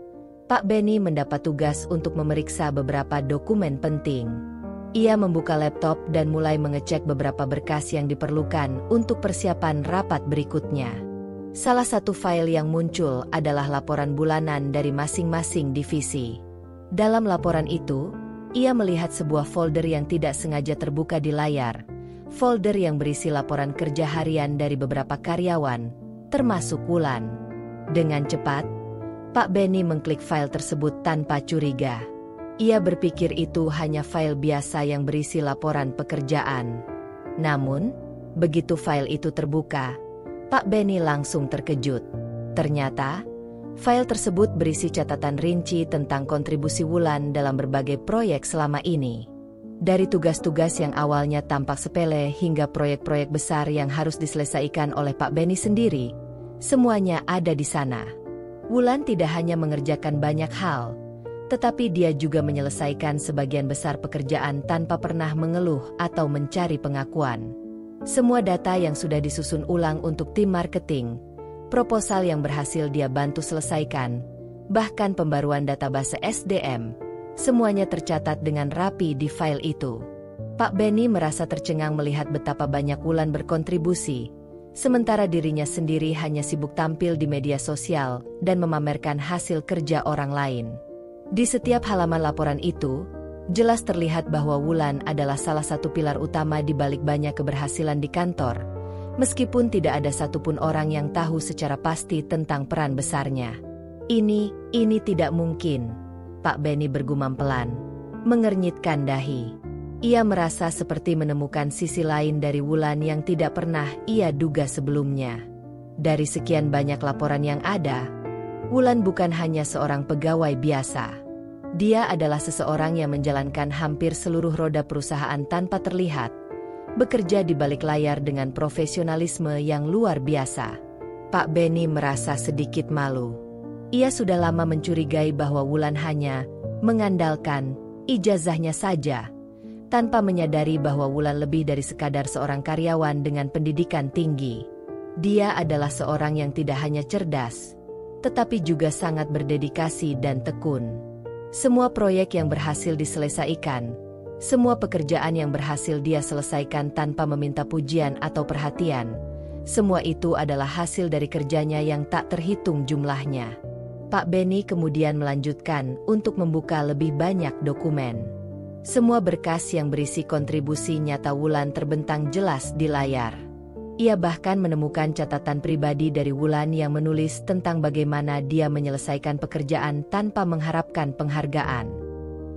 Pak Benny mendapat tugas untuk memeriksa beberapa dokumen penting. Ia membuka laptop dan mulai mengecek beberapa berkas yang diperlukan untuk persiapan rapat berikutnya. Salah satu file yang muncul adalah laporan bulanan dari masing-masing divisi. Dalam laporan itu, ia melihat sebuah folder yang tidak sengaja terbuka di layar. Folder yang berisi laporan kerja harian dari beberapa karyawan, termasuk Wulan. Dengan cepat, Pak Benny mengklik file tersebut tanpa curiga. Ia berpikir itu hanya file biasa yang berisi laporan pekerjaan. Namun, begitu file itu terbuka, Pak Benny langsung terkejut. Ternyata, file tersebut berisi catatan rinci tentang kontribusi Wulan dalam berbagai proyek selama ini. Dari tugas-tugas yang awalnya tampak sepele hingga proyek-proyek besar yang harus diselesaikan oleh Pak Benny sendiri, semuanya ada di sana. Wulan tidak hanya mengerjakan banyak hal, tetapi dia juga menyelesaikan sebagian besar pekerjaan tanpa pernah mengeluh atau mencari pengakuan. Semua data yang sudah disusun ulang untuk tim marketing, proposal yang berhasil dia bantu selesaikan, bahkan pembaruan database SDM, semuanya tercatat dengan rapi di file itu. Pak Benny merasa tercengang melihat betapa banyak Wulan berkontribusi, sementara dirinya sendiri hanya sibuk tampil di media sosial dan memamerkan hasil kerja orang lain. Di setiap halaman laporan itu, jelas terlihat bahwa Wulan adalah salah satu pilar utama di balik banyak keberhasilan di kantor, meskipun tidak ada satupun orang yang tahu secara pasti tentang peran besarnya. Ini tidak mungkin, Pak Benny bergumam pelan, mengernyitkan dahi. Ia merasa seperti menemukan sisi lain dari Wulan yang tidak pernah ia duga sebelumnya. Dari sekian banyak laporan yang ada, Wulan bukan hanya seorang pegawai biasa. Dia adalah seseorang yang menjalankan hampir seluruh roda perusahaan tanpa terlihat, bekerja di balik layar dengan profesionalisme yang luar biasa. Pak Benny merasa sedikit malu. Ia sudah lama mencurigai bahwa Wulan hanya mengandalkan ijazahnya saja, tanpa menyadari bahwa Wulan lebih dari sekadar seorang karyawan dengan pendidikan tinggi. Dia adalah seorang yang tidak hanya cerdas, tetapi juga sangat berdedikasi dan tekun. Semua proyek yang berhasil diselesaikan, semua pekerjaan yang berhasil dia selesaikan tanpa meminta pujian atau perhatian, semua itu adalah hasil dari kerjanya yang tak terhitung jumlahnya. Pak Benny kemudian melanjutkan untuk membuka lebih banyak dokumen. Semua berkas yang berisi kontribusi nyata Wulan terbentang jelas di layar. Ia bahkan menemukan catatan pribadi dari Wulan yang menulis tentang bagaimana dia menyelesaikan pekerjaan tanpa mengharapkan penghargaan.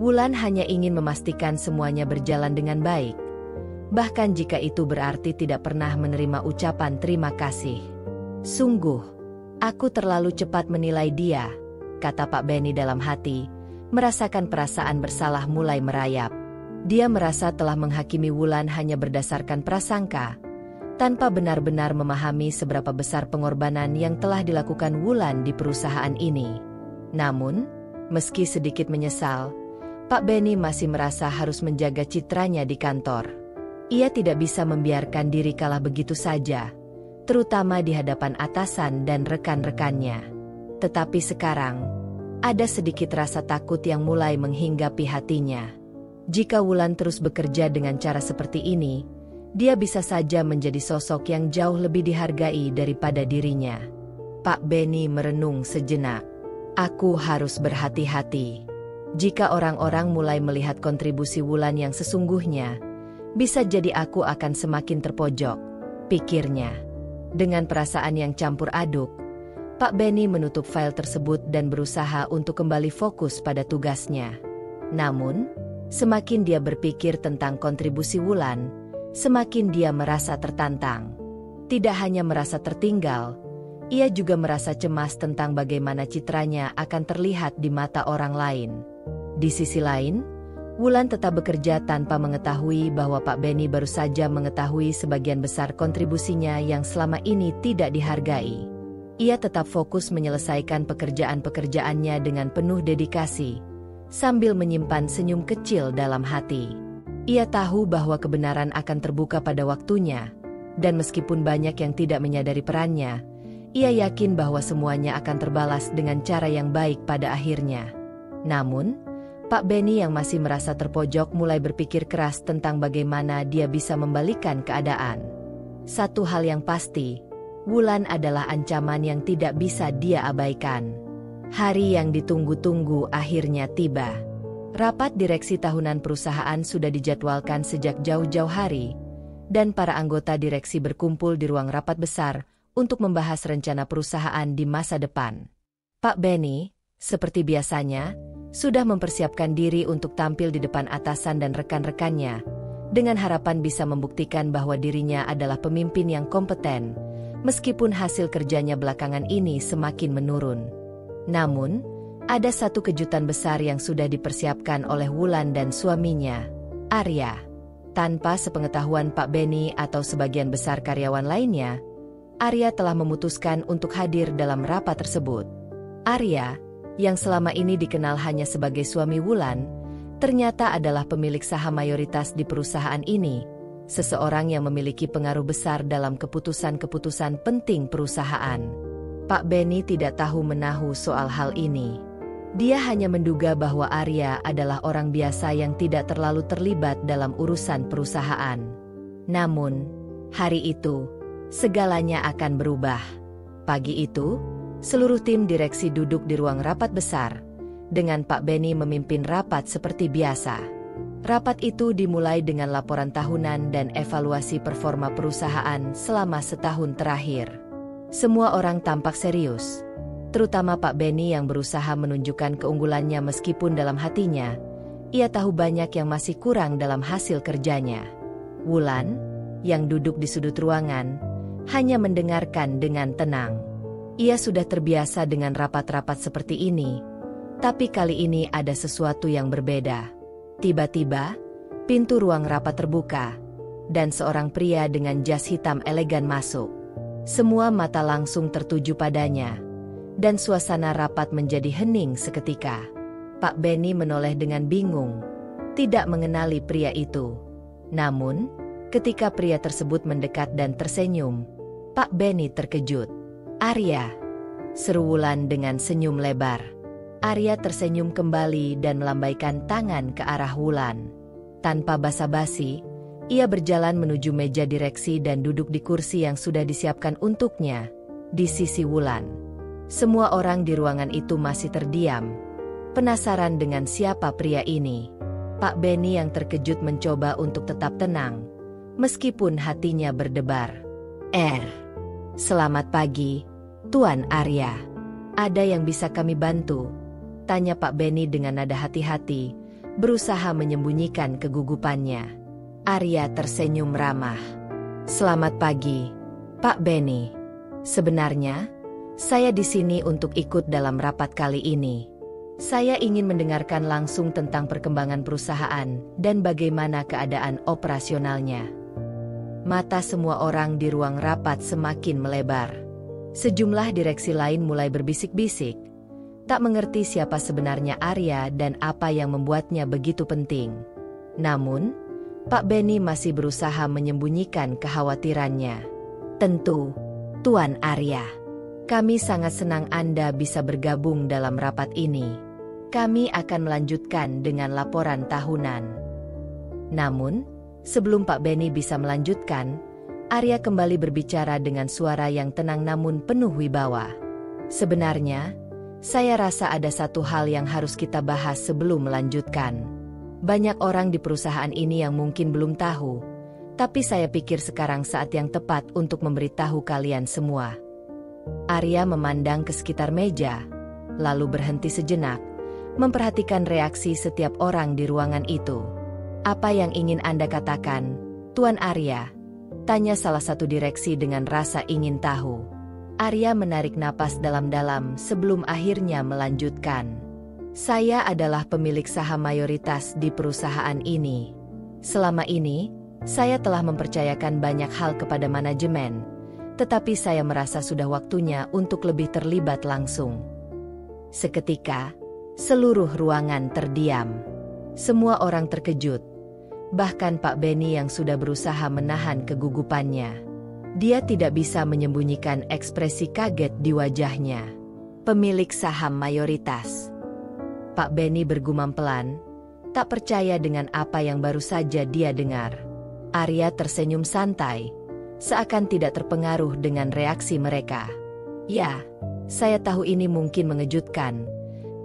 Wulan hanya ingin memastikan semuanya berjalan dengan baik, bahkan jika itu berarti tidak pernah menerima ucapan terima kasih. Sungguh, aku terlalu cepat menilai dia, kata Pak Benny dalam hati, merasakan perasaan bersalah mulai merayap. Dia merasa telah menghakimi Wulan hanya berdasarkan prasangka, tanpa benar-benar memahami seberapa besar pengorbanan yang telah dilakukan Wulan di perusahaan ini. Namun, meski sedikit menyesal, Pak Benny masih merasa harus menjaga citranya di kantor. Ia tidak bisa membiarkan diri kalah begitu saja, terutama di hadapan atasan dan rekan-rekannya. Tetapi sekarang, ada sedikit rasa takut yang mulai menghinggapi hatinya. Jika Wulan terus bekerja dengan cara seperti ini, dia bisa saja menjadi sosok yang jauh lebih dihargai daripada dirinya. Pak Benny merenung sejenak. Aku harus berhati-hati. Jika orang-orang mulai melihat kontribusi Wulan yang sesungguhnya, bisa jadi aku akan semakin terpojok, pikirnya. Dengan perasaan yang campur aduk, Pak Benny menutup file tersebut dan berusaha untuk kembali fokus pada tugasnya. Namun, semakin dia berpikir tentang kontribusi Wulan, semakin dia merasa tertantang. Tidak hanya merasa tertinggal, ia juga merasa cemas tentang bagaimana citranya akan terlihat di mata orang lain. Di sisi lain, Wulan tetap bekerja tanpa mengetahui bahwa Pak Benny baru saja mengetahui sebagian besar kontribusinya yang selama ini tidak dihargai. Ia tetap fokus menyelesaikan pekerjaan-pekerjaannya dengan penuh dedikasi, sambil menyimpan senyum kecil dalam hati. Ia tahu bahwa kebenaran akan terbuka pada waktunya, dan meskipun banyak yang tidak menyadari perannya, ia yakin bahwa semuanya akan terbalas dengan cara yang baik pada akhirnya. Namun, Pak Benny yang masih merasa terpojok mulai berpikir keras tentang bagaimana dia bisa membalikkan keadaan. Satu hal yang pasti, Wulan adalah ancaman yang tidak bisa dia abaikan. Hari yang ditunggu-tunggu akhirnya tiba. Rapat direksi tahunan perusahaan sudah dijadwalkan sejak jauh-jauh hari, dan para anggota direksi berkumpul di ruang rapat besar untuk membahas rencana perusahaan di masa depan. Pak Benny, seperti biasanya, sudah mempersiapkan diri untuk tampil di depan atasan dan rekan-rekannya, dengan harapan bisa membuktikan bahwa dirinya adalah pemimpin yang kompeten, meskipun hasil kerjanya belakangan ini semakin menurun. Namun, ada satu kejutan besar yang sudah dipersiapkan oleh Wulan dan suaminya, Arya. Tanpa sepengetahuan Pak Benny atau sebagian besar karyawan lainnya, Arya telah memutuskan untuk hadir dalam rapat tersebut. Arya, yang selama ini dikenal hanya sebagai suami Wulan, ternyata adalah pemilik saham mayoritas di perusahaan ini, seseorang yang memiliki pengaruh besar dalam keputusan-keputusan penting perusahaan. Pak Benny tidak tahu menahu soal hal ini. Dia hanya menduga bahwa Arya adalah orang biasa yang tidak terlalu terlibat dalam urusan perusahaan. Namun, hari itu, segalanya akan berubah. Pagi itu, seluruh tim direksi duduk di ruang rapat besar, dengan Pak Benny memimpin rapat seperti biasa. Rapat itu dimulai dengan laporan tahunan dan evaluasi performa perusahaan selama setahun terakhir. Semua orang tampak serius, terutama Pak Benny yang berusaha menunjukkan keunggulannya meskipun dalam hatinya, ia tahu banyak yang masih kurang dalam hasil kerjanya. Wulan, yang duduk di sudut ruangan, hanya mendengarkan dengan tenang. Ia sudah terbiasa dengan rapat-rapat seperti ini, tapi kali ini ada sesuatu yang berbeda. Tiba-tiba, pintu ruang rapat terbuka, dan seorang pria dengan jas hitam elegan masuk. Semua mata langsung tertuju padanya, dan suasana rapat menjadi hening seketika. Pak Benny menoleh dengan bingung, tidak mengenali pria itu. Namun, ketika pria tersebut mendekat dan tersenyum, Pak Benny terkejut. "Arya," seru Wulan dengan senyum lebar. Arya tersenyum kembali dan melambaikan tangan ke arah Wulan. Tanpa basa-basi, ia berjalan menuju meja direksi dan duduk di kursi yang sudah disiapkan untuknya, di sisi Wulan. Semua orang di ruangan itu masih terdiam, penasaran dengan siapa pria ini. Pak Benny yang terkejut mencoba untuk tetap tenang, meskipun hatinya berdebar. "Selamat pagi, Tuan Arya. Ada yang bisa kami bantu?" tanya Pak Benny dengan nada hati-hati, berusaha menyembunyikan kegugupannya. Arya tersenyum ramah. "Selamat pagi, Pak Benny. Sebenarnya, saya di sini untuk ikut dalam rapat kali ini. Saya ingin mendengarkan langsung tentang perkembangan perusahaan dan bagaimana keadaan operasionalnya." Mata semua orang di ruang rapat semakin melebar. Sejumlah direksi lain mulai berbisik-bisik, tak mengerti siapa sebenarnya Arya dan apa yang membuatnya begitu penting. Namun, Pak Benny masih berusaha menyembunyikan kekhawatirannya. "Tentu, Tuan Arya. Kami sangat senang Anda bisa bergabung dalam rapat ini. Kami akan melanjutkan dengan laporan tahunan." Namun, sebelum Pak Benny bisa melanjutkan, Arya kembali berbicara dengan suara yang tenang namun penuh wibawa. "Sebenarnya, saya rasa ada satu hal yang harus kita bahas sebelum melanjutkan. Banyak orang di perusahaan ini yang mungkin belum tahu, tapi saya pikir sekarang saat yang tepat untuk memberitahu kalian semua." Arya memandang ke sekitar meja, lalu berhenti sejenak, memperhatikan reaksi setiap orang di ruangan itu. "Apa yang ingin Anda katakan, Tuan Arya?" tanya salah satu direksi dengan rasa ingin tahu. Arya menarik napas dalam-dalam sebelum akhirnya melanjutkan. "Saya adalah pemilik saham mayoritas di perusahaan ini. Selama ini, saya telah mempercayakan banyak hal kepada manajemen, tetapi saya merasa sudah waktunya untuk lebih terlibat langsung." Seketika, seluruh ruangan terdiam. Semua orang terkejut, bahkan Pak Benny yang sudah berusaha menahan kegugupannya. Dia tidak bisa menyembunyikan ekspresi kaget di wajahnya. "Pemilik saham mayoritas." Pak Benny bergumam pelan, tak percaya dengan apa yang baru saja dia dengar. Arya tersenyum santai, seakan tidak terpengaruh dengan reaksi mereka. "Ya, saya tahu ini mungkin mengejutkan,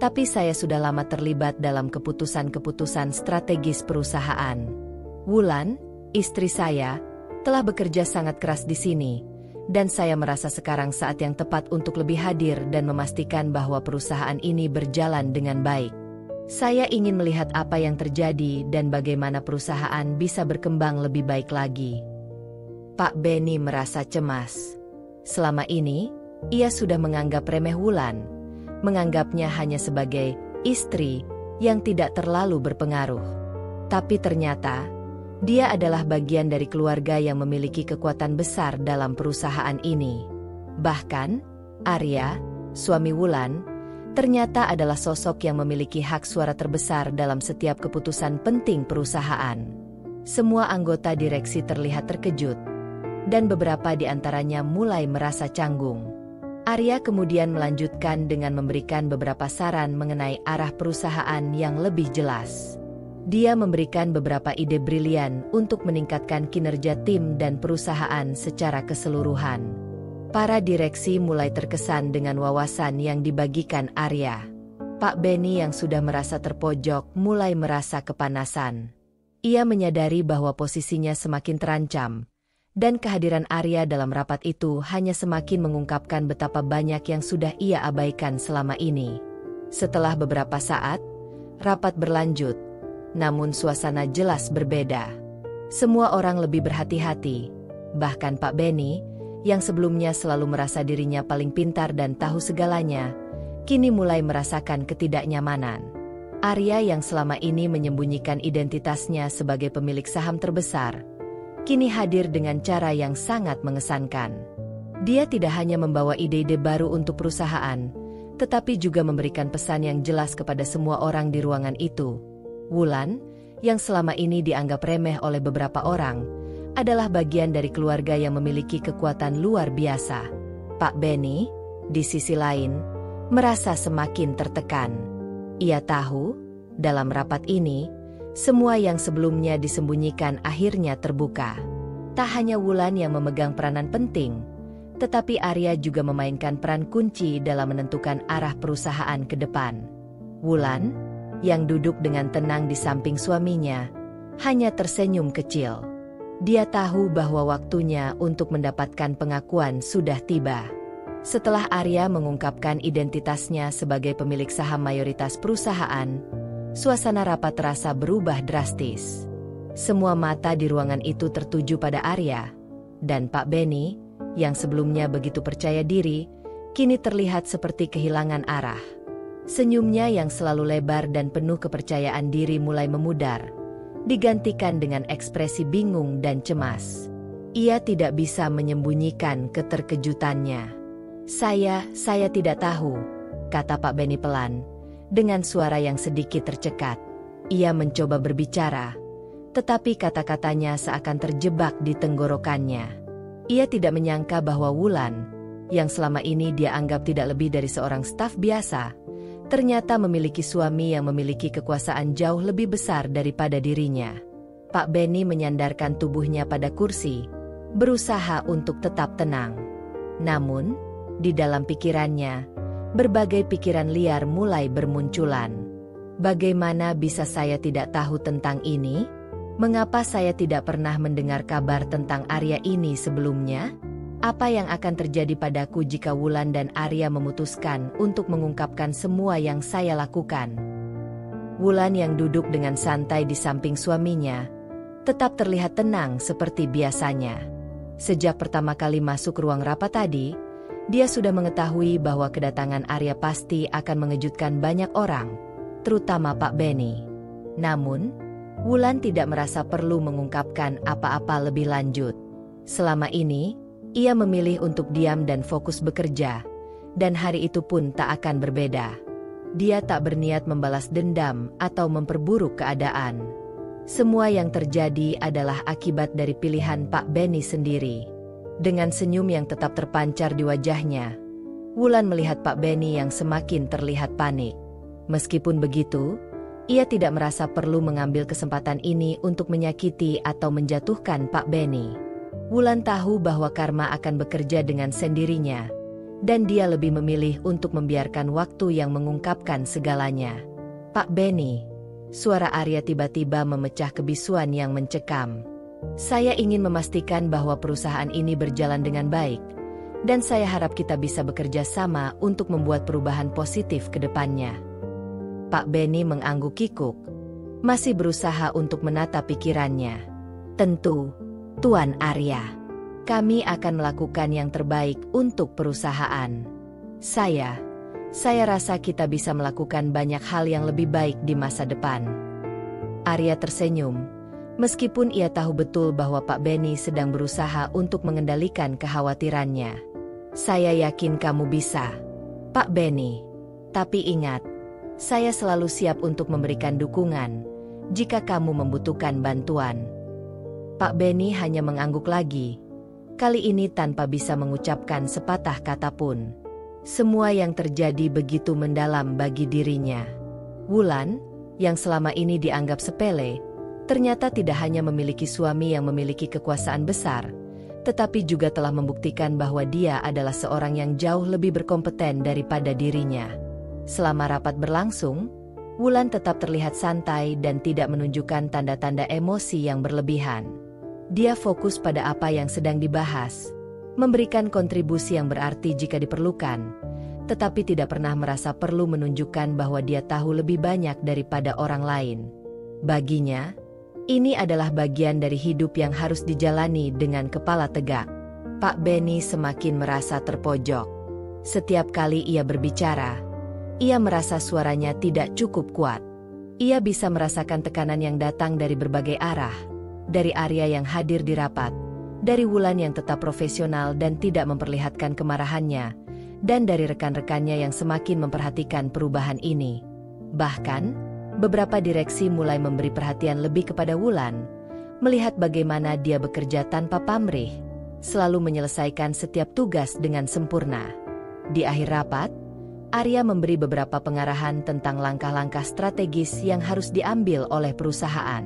tapi saya sudah lama terlibat dalam keputusan-keputusan strategis perusahaan. Wulan, istri saya, telah bekerja sangat keras di sini, dan saya merasa sekarang saat yang tepat untuk lebih hadir dan memastikan bahwa perusahaan ini berjalan dengan baik. Saya ingin melihat apa yang terjadi dan bagaimana perusahaan bisa berkembang lebih baik lagi." Pak Benny merasa cemas. Selama ini, ia sudah menganggap remeh Wulan, menganggapnya hanya sebagai istri yang tidak terlalu berpengaruh. Tapi ternyata, dia adalah bagian dari keluarga yang memiliki kekuatan besar dalam perusahaan ini. Bahkan, Arya, suami Wulan, ternyata adalah sosok yang memiliki hak suara terbesar dalam setiap keputusan penting perusahaan. Semua anggota direksi terlihat terkejut, dan beberapa di antaranya mulai merasa canggung. Arya kemudian melanjutkan dengan memberikan beberapa saran mengenai arah perusahaan yang lebih jelas. Dia memberikan beberapa ide brilian untuk meningkatkan kinerja tim dan perusahaan secara keseluruhan. Para direksi mulai terkesan dengan wawasan yang dibagikan Arya. Pak Benny yang sudah merasa terpojok mulai merasa kepanasan. Ia menyadari bahwa posisinya semakin terancam, dan kehadiran Arya dalam rapat itu hanya semakin mengungkapkan betapa banyak yang sudah ia abaikan selama ini. Setelah beberapa saat, rapat berlanjut. Namun suasana jelas berbeda. Semua orang lebih berhati-hati, bahkan Pak Benny, yang sebelumnya selalu merasa dirinya paling pintar dan tahu segalanya, kini mulai merasakan ketidaknyamanan. Arya yang selama ini menyembunyikan identitasnya sebagai pemilik saham terbesar, kini hadir dengan cara yang sangat mengesankan. Dia tidak hanya membawa ide-ide baru untuk perusahaan, tetapi juga memberikan pesan yang jelas kepada semua orang di ruangan itu. Wulan, yang selama ini dianggap remeh oleh beberapa orang, adalah bagian dari keluarga yang memiliki kekuatan luar biasa. Pak Benny, di sisi lain, merasa semakin tertekan. Ia tahu, dalam rapat ini, semua yang sebelumnya disembunyikan akhirnya terbuka. Tak hanya Wulan yang memegang peranan penting, tetapi Arya juga memainkan peran kunci dalam menentukan arah perusahaan ke depan. Wulan, yang duduk dengan tenang di samping suaminya, hanya tersenyum kecil. Dia tahu bahwa waktunya untuk mendapatkan pengakuan sudah tiba. Setelah Arya mengungkapkan identitasnya sebagai pemilik saham mayoritas perusahaan, suasana rapat terasa berubah drastis. Semua mata di ruangan itu tertuju pada Arya, dan Pak Benny, yang sebelumnya begitu percaya diri, kini terlihat seperti kehilangan arah. Senyumnya yang selalu lebar dan penuh kepercayaan diri mulai memudar, digantikan dengan ekspresi bingung dan cemas. Ia tidak bisa menyembunyikan keterkejutannya. Saya tidak tahu, kata Pak Benny pelan, dengan suara yang sedikit tercekat. Ia mencoba berbicara, tetapi kata-katanya seakan terjebak di tenggorokannya. Ia tidak menyangka bahwa Wulan, yang selama ini dia anggap tidak lebih dari seorang staf biasa, ternyata memiliki suami yang memiliki kekuasaan jauh lebih besar daripada dirinya. Pak Benny menyandarkan tubuhnya pada kursi, berusaha untuk tetap tenang. Namun, di dalam pikirannya, berbagai pikiran liar mulai bermunculan. Bagaimana bisa saya tidak tahu tentang ini? Mengapa saya tidak pernah mendengar kabar tentang Arya ini sebelumnya? Apa yang akan terjadi padaku jika Wulan dan Arya memutuskan untuk mengungkapkan semua yang saya lakukan? Wulan yang duduk dengan santai di samping suaminya, tetap terlihat tenang seperti biasanya. Sejak pertama kali masuk ruang rapat tadi, dia sudah mengetahui bahwa kedatangan Arya pasti akan mengejutkan banyak orang, terutama Pak Benny. Namun, Wulan tidak merasa perlu mengungkapkan apa-apa lebih lanjut. Selama ini, ia memilih untuk diam dan fokus bekerja, dan hari itu pun tak akan berbeda. Dia tak berniat membalas dendam atau memperburuk keadaan. Semua yang terjadi adalah akibat dari pilihan Pak Benny sendiri. Dengan senyum yang tetap terpancar di wajahnya, Wulan melihat Pak Benny yang semakin terlihat panik. Meskipun begitu, ia tidak merasa perlu mengambil kesempatan ini untuk menyakiti atau menjatuhkan Pak Benny. Wulan tahu bahwa karma akan bekerja dengan sendirinya, dan dia lebih memilih untuk membiarkan waktu yang mengungkapkan segalanya. Pak Benny, suara Arya tiba-tiba memecah kebisuan yang mencekam. Saya ingin memastikan bahwa perusahaan ini berjalan dengan baik, dan saya harap kita bisa bekerja sama untuk membuat perubahan positif ke depannya. Pak Benny mengangguk-kikuk, masih berusaha untuk menata pikirannya. Tentu, Tuan Arya. Kami akan melakukan yang terbaik untuk perusahaan. Saya rasa kita bisa melakukan banyak hal yang lebih baik di masa depan. Arya tersenyum. Meskipun ia tahu betul bahwa Pak Benny sedang berusaha untuk mengendalikan kekhawatirannya. Saya yakin kamu bisa, Pak Benny. Tapi ingat, saya selalu siap untuk memberikan dukungan jika kamu membutuhkan bantuan. Pak Benny hanya mengangguk lagi, kali ini tanpa bisa mengucapkan sepatah kata pun. Semua yang terjadi begitu mendalam bagi dirinya. Wulan, yang selama ini dianggap sepele, ternyata tidak hanya memiliki suami yang memiliki kekuasaan besar, tetapi juga telah membuktikan bahwa dia adalah seorang yang jauh lebih berkompeten daripada dirinya. Selama rapat berlangsung, Wulan tetap terlihat santai dan tidak menunjukkan tanda-tanda emosi yang berlebihan. Dia fokus pada apa yang sedang dibahas, memberikan kontribusi yang berarti jika diperlukan, tetapi tidak pernah merasa perlu menunjukkan bahwa dia tahu lebih banyak daripada orang lain. Baginya, ini adalah bagian dari hidup yang harus dijalani dengan kepala tegak. Pak Benny semakin merasa terpojok. Setiap kali ia berbicara, ia merasa suaranya tidak cukup kuat. Ia bisa merasakan tekanan yang datang dari berbagai arah, dari Arya yang hadir di rapat, dari Wulan yang tetap profesional dan tidak memperlihatkan kemarahannya, dan dari rekan-rekannya yang semakin memperhatikan perubahan ini. Bahkan, beberapa direksi mulai memberi perhatian lebih kepada Wulan, melihat bagaimana dia bekerja tanpa pamrih, selalu menyelesaikan setiap tugas dengan sempurna. Di akhir rapat, Arya memberi beberapa pengarahan tentang langkah-langkah strategis yang harus diambil oleh perusahaan.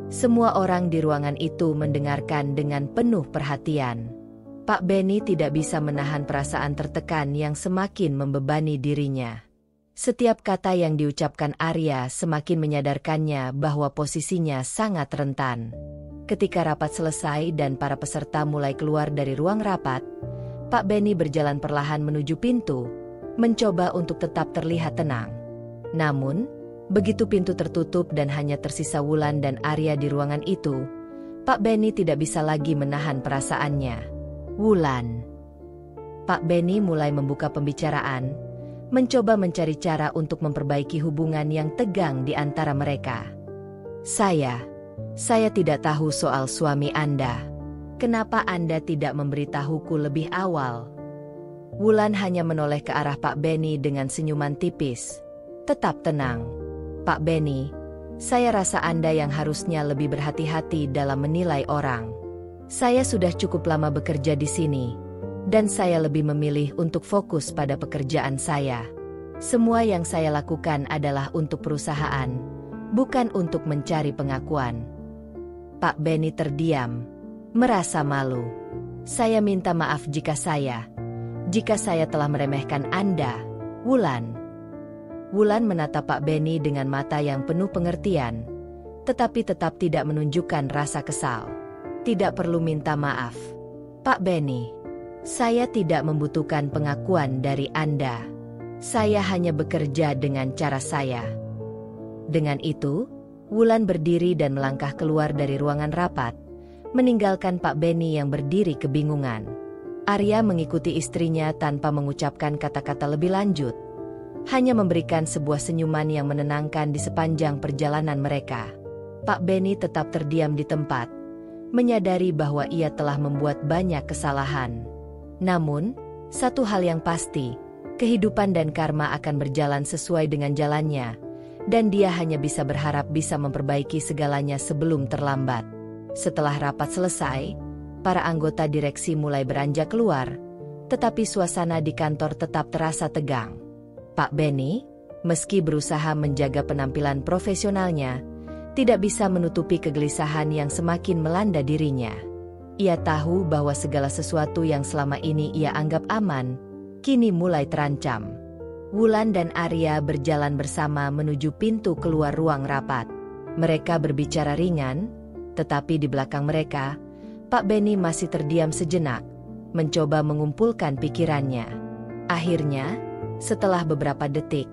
Semua orang di ruangan itu mendengarkan dengan penuh perhatian. Pak Benny tidak bisa menahan perasaan tertekan yang semakin membebani dirinya. Setiap kata yang diucapkan Arya semakin menyadarkannya bahwa posisinya sangat rentan. Ketika rapat selesai dan para peserta mulai keluar dari ruang rapat, Pak Benny berjalan perlahan menuju pintu, mencoba untuk tetap terlihat tenang. Namun, begitu pintu tertutup dan hanya tersisa Wulan dan Arya di ruangan itu, Pak Benny tidak bisa lagi menahan perasaannya. Wulan. Pak Benny mulai membuka pembicaraan, mencoba mencari cara untuk memperbaiki hubungan yang tegang di antara mereka. Saya tidak tahu soal suami Anda. Kenapa Anda tidak memberitahuku lebih awal? Wulan hanya menoleh ke arah Pak Benny dengan senyuman tipis. Tetap tenang, Pak Benny. Saya rasa Anda yang harusnya lebih berhati-hati dalam menilai orang. Saya sudah cukup lama bekerja di sini, dan saya lebih memilih untuk fokus pada pekerjaan saya. Semua yang saya lakukan adalah untuk perusahaan, bukan untuk mencari pengakuan. Pak Benny terdiam, merasa malu. Saya minta maaf jika saya telah meremehkan Anda, Wulan. Wulan menatap Pak Benny dengan mata yang penuh pengertian, tetapi tetap tidak menunjukkan rasa kesal. Tidak perlu minta maaf, Pak Benny. Saya tidak membutuhkan pengakuan dari Anda. Saya hanya bekerja dengan cara saya. Dengan itu, Wulan berdiri dan melangkah keluar dari ruangan rapat, meninggalkan Pak Benny yang berdiri kebingungan. Arya mengikuti istrinya tanpa mengucapkan kata-kata lebih lanjut, hanya memberikan sebuah senyuman yang menenangkan di sepanjang perjalanan mereka. Pak Benny tetap terdiam di tempat, menyadari bahwa ia telah membuat banyak kesalahan. Namun, satu hal yang pasti, kehidupan dan karma akan berjalan sesuai dengan jalannya, dan dia hanya bisa berharap bisa memperbaiki segalanya sebelum terlambat. Setelah rapat selesai, para anggota direksi mulai beranjak keluar, tetapi suasana di kantor tetap terasa tegang. Pak Benny, meski berusaha menjaga penampilan profesionalnya, tidak bisa menutupi kegelisahan yang semakin melanda dirinya. Ia tahu bahwa segala sesuatu yang selama ini ia anggap aman, kini mulai terancam. Wulan dan Arya berjalan bersama menuju pintu keluar ruang rapat. Mereka berbicara ringan, tetapi di belakang mereka, Pak Benny masih terdiam sejenak, mencoba mengumpulkan pikirannya. Akhirnya, setelah beberapa detik,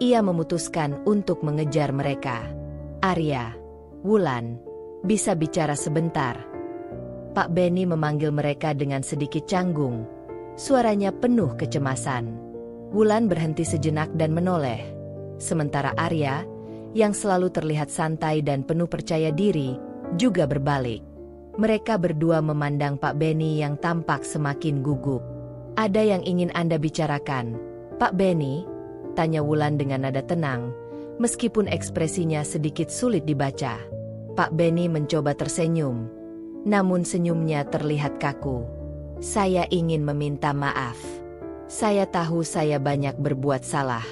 ia memutuskan untuk mengejar mereka. Arya, Wulan, bisa bicara sebentar? Pak Benny memanggil mereka dengan sedikit canggung, suaranya penuh kecemasan. Wulan berhenti sejenak dan menoleh, sementara Arya, yang selalu terlihat santai dan penuh percaya diri, juga berbalik. Mereka berdua memandang Pak Benny yang tampak semakin gugup. Ada yang ingin Anda bicarakan, Pak Benny? Tanya Wulan dengan nada tenang, meskipun ekspresinya sedikit sulit dibaca. Pak Benny mencoba tersenyum, namun senyumnya terlihat kaku. Saya ingin meminta maaf. Saya tahu saya banyak berbuat salah.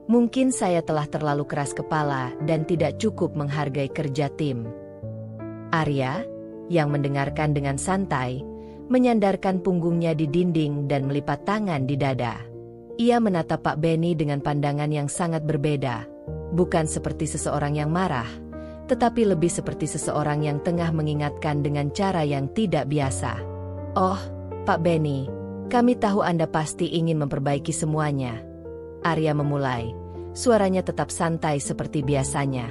Mungkin saya telah terlalu keras kepala dan tidak cukup menghargai kerja tim. Arya, yang mendengarkan dengan santai, menyandarkan punggungnya di dinding dan melipat tangan di dada. Ia menatap Pak Benny dengan pandangan yang sangat berbeda. Bukan seperti seseorang yang marah, tetapi lebih seperti seseorang yang tengah mengingatkan dengan cara yang tidak biasa. Oh, Pak Benny, kami tahu Anda pasti ingin memperbaiki semuanya. Arya memulai, suaranya tetap santai seperti biasanya.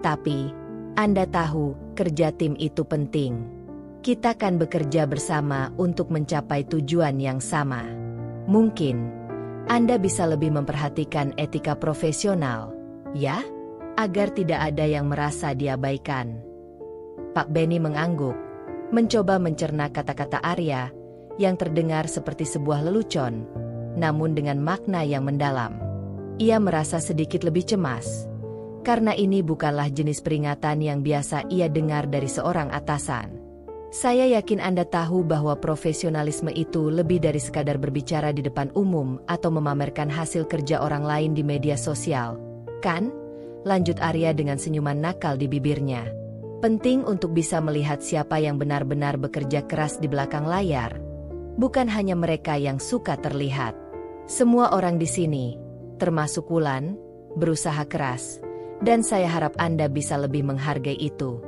Tapi, Anda tahu, kerja tim itu penting. Kita kan bekerja bersama untuk mencapai tujuan yang sama. Mungkin, Anda bisa lebih memperhatikan etika profesional, ya? Agar tidak ada yang merasa diabaikan. Pak Benny mengangguk, mencoba mencerna kata-kata Arya, yang terdengar seperti sebuah lelucon. namun dengan makna yang mendalam. Ia merasa sedikit lebih cemas, karena ini bukanlah jenis peringatan yang biasa ia dengar dari seorang atasan. Saya yakin Anda tahu bahwa profesionalisme itu lebih dari sekadar berbicara di depan umum atau memamerkan hasil kerja orang lain di media sosial, kan? Lanjut Arya dengan senyuman nakal di bibirnya. Penting untuk bisa melihat siapa yang benar-benar bekerja keras di belakang layar. Bukan hanya mereka yang suka terlihat. Semua orang di sini, termasuk Wulan, berusaha keras. Dan saya harap Anda bisa lebih menghargai itu.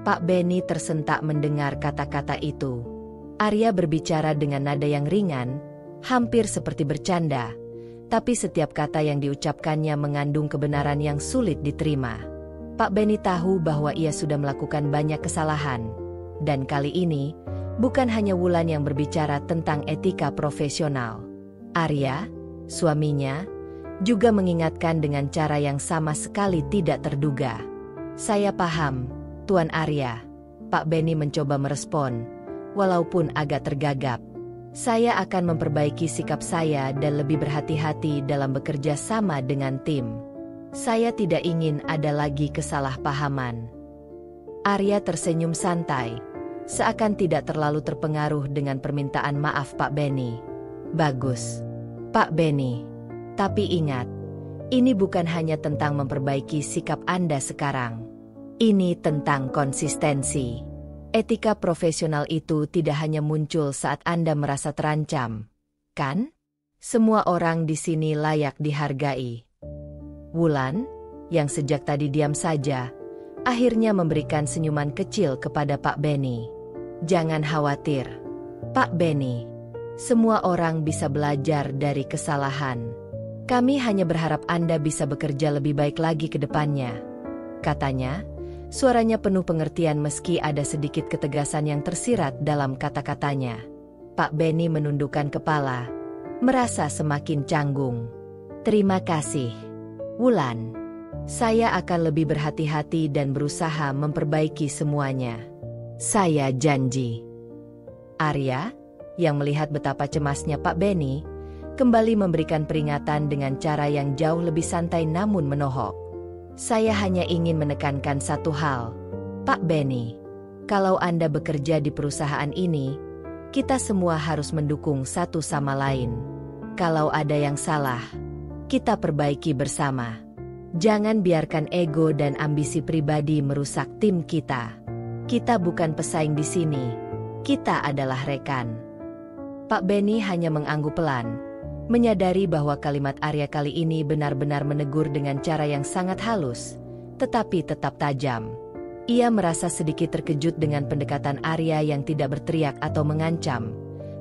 Pak Benny tersentak mendengar kata-kata itu. Arya berbicara dengan nada yang ringan, hampir seperti bercanda. Tapi setiap kata yang diucapkannya mengandung kebenaran yang sulit diterima. Pak Benny tahu bahwa ia sudah melakukan banyak kesalahan. Dan kali ini, bukan hanya Wulan yang berbicara tentang etika profesional. Arya, suaminya, juga mengingatkan dengan cara yang sama sekali tidak terduga. Saya paham, Tuan Arya. Pak Benny mencoba merespon, walaupun agak tergagap. Saya akan memperbaiki sikap saya dan lebih berhati-hati dalam bekerja sama dengan tim. Saya tidak ingin ada lagi kesalahpahaman. Arya tersenyum santai, seakan tidak terlalu terpengaruh dengan permintaan maaf Pak Benny. Bagus, Pak Benny. Tapi ingat, ini bukan hanya tentang memperbaiki sikap Anda sekarang. Ini tentang konsistensi. Etika profesional itu tidak hanya muncul saat Anda merasa terancam, kan? Semua orang di sini layak dihargai. Wulan, yang sejak tadi diam saja, akhirnya memberikan senyuman kecil kepada Pak Benny. Jangan khawatir, Pak Benny. Semua orang bisa belajar dari kesalahan. Kami hanya berharap Anda bisa bekerja lebih baik lagi ke depannya. Katanya, suaranya penuh pengertian meski ada sedikit ketegasan yang tersirat dalam kata-katanya. Pak Benny menundukkan kepala, merasa semakin canggung. Terima kasih, Wulan. Saya akan lebih berhati-hati dan berusaha memperbaiki semuanya. Saya janji. Arya, yang melihat betapa cemasnya Pak Benny, kembali memberikan peringatan dengan cara yang jauh lebih santai namun menohok. Saya hanya ingin menekankan satu hal, Pak Benny. Kalau Anda bekerja di perusahaan ini, kita semua harus mendukung satu sama lain. Kalau ada yang salah, kita perbaiki bersama. Jangan biarkan ego dan ambisi pribadi merusak tim kita. Kita bukan pesaing di sini. Kita adalah rekan. Pak Benny hanya mengangguk pelan, menyadari bahwa kalimat Arya kali ini benar-benar menegur dengan cara yang sangat halus, tetapi tetap tajam. Ia merasa sedikit terkejut dengan pendekatan Arya yang tidak berteriak atau mengancam,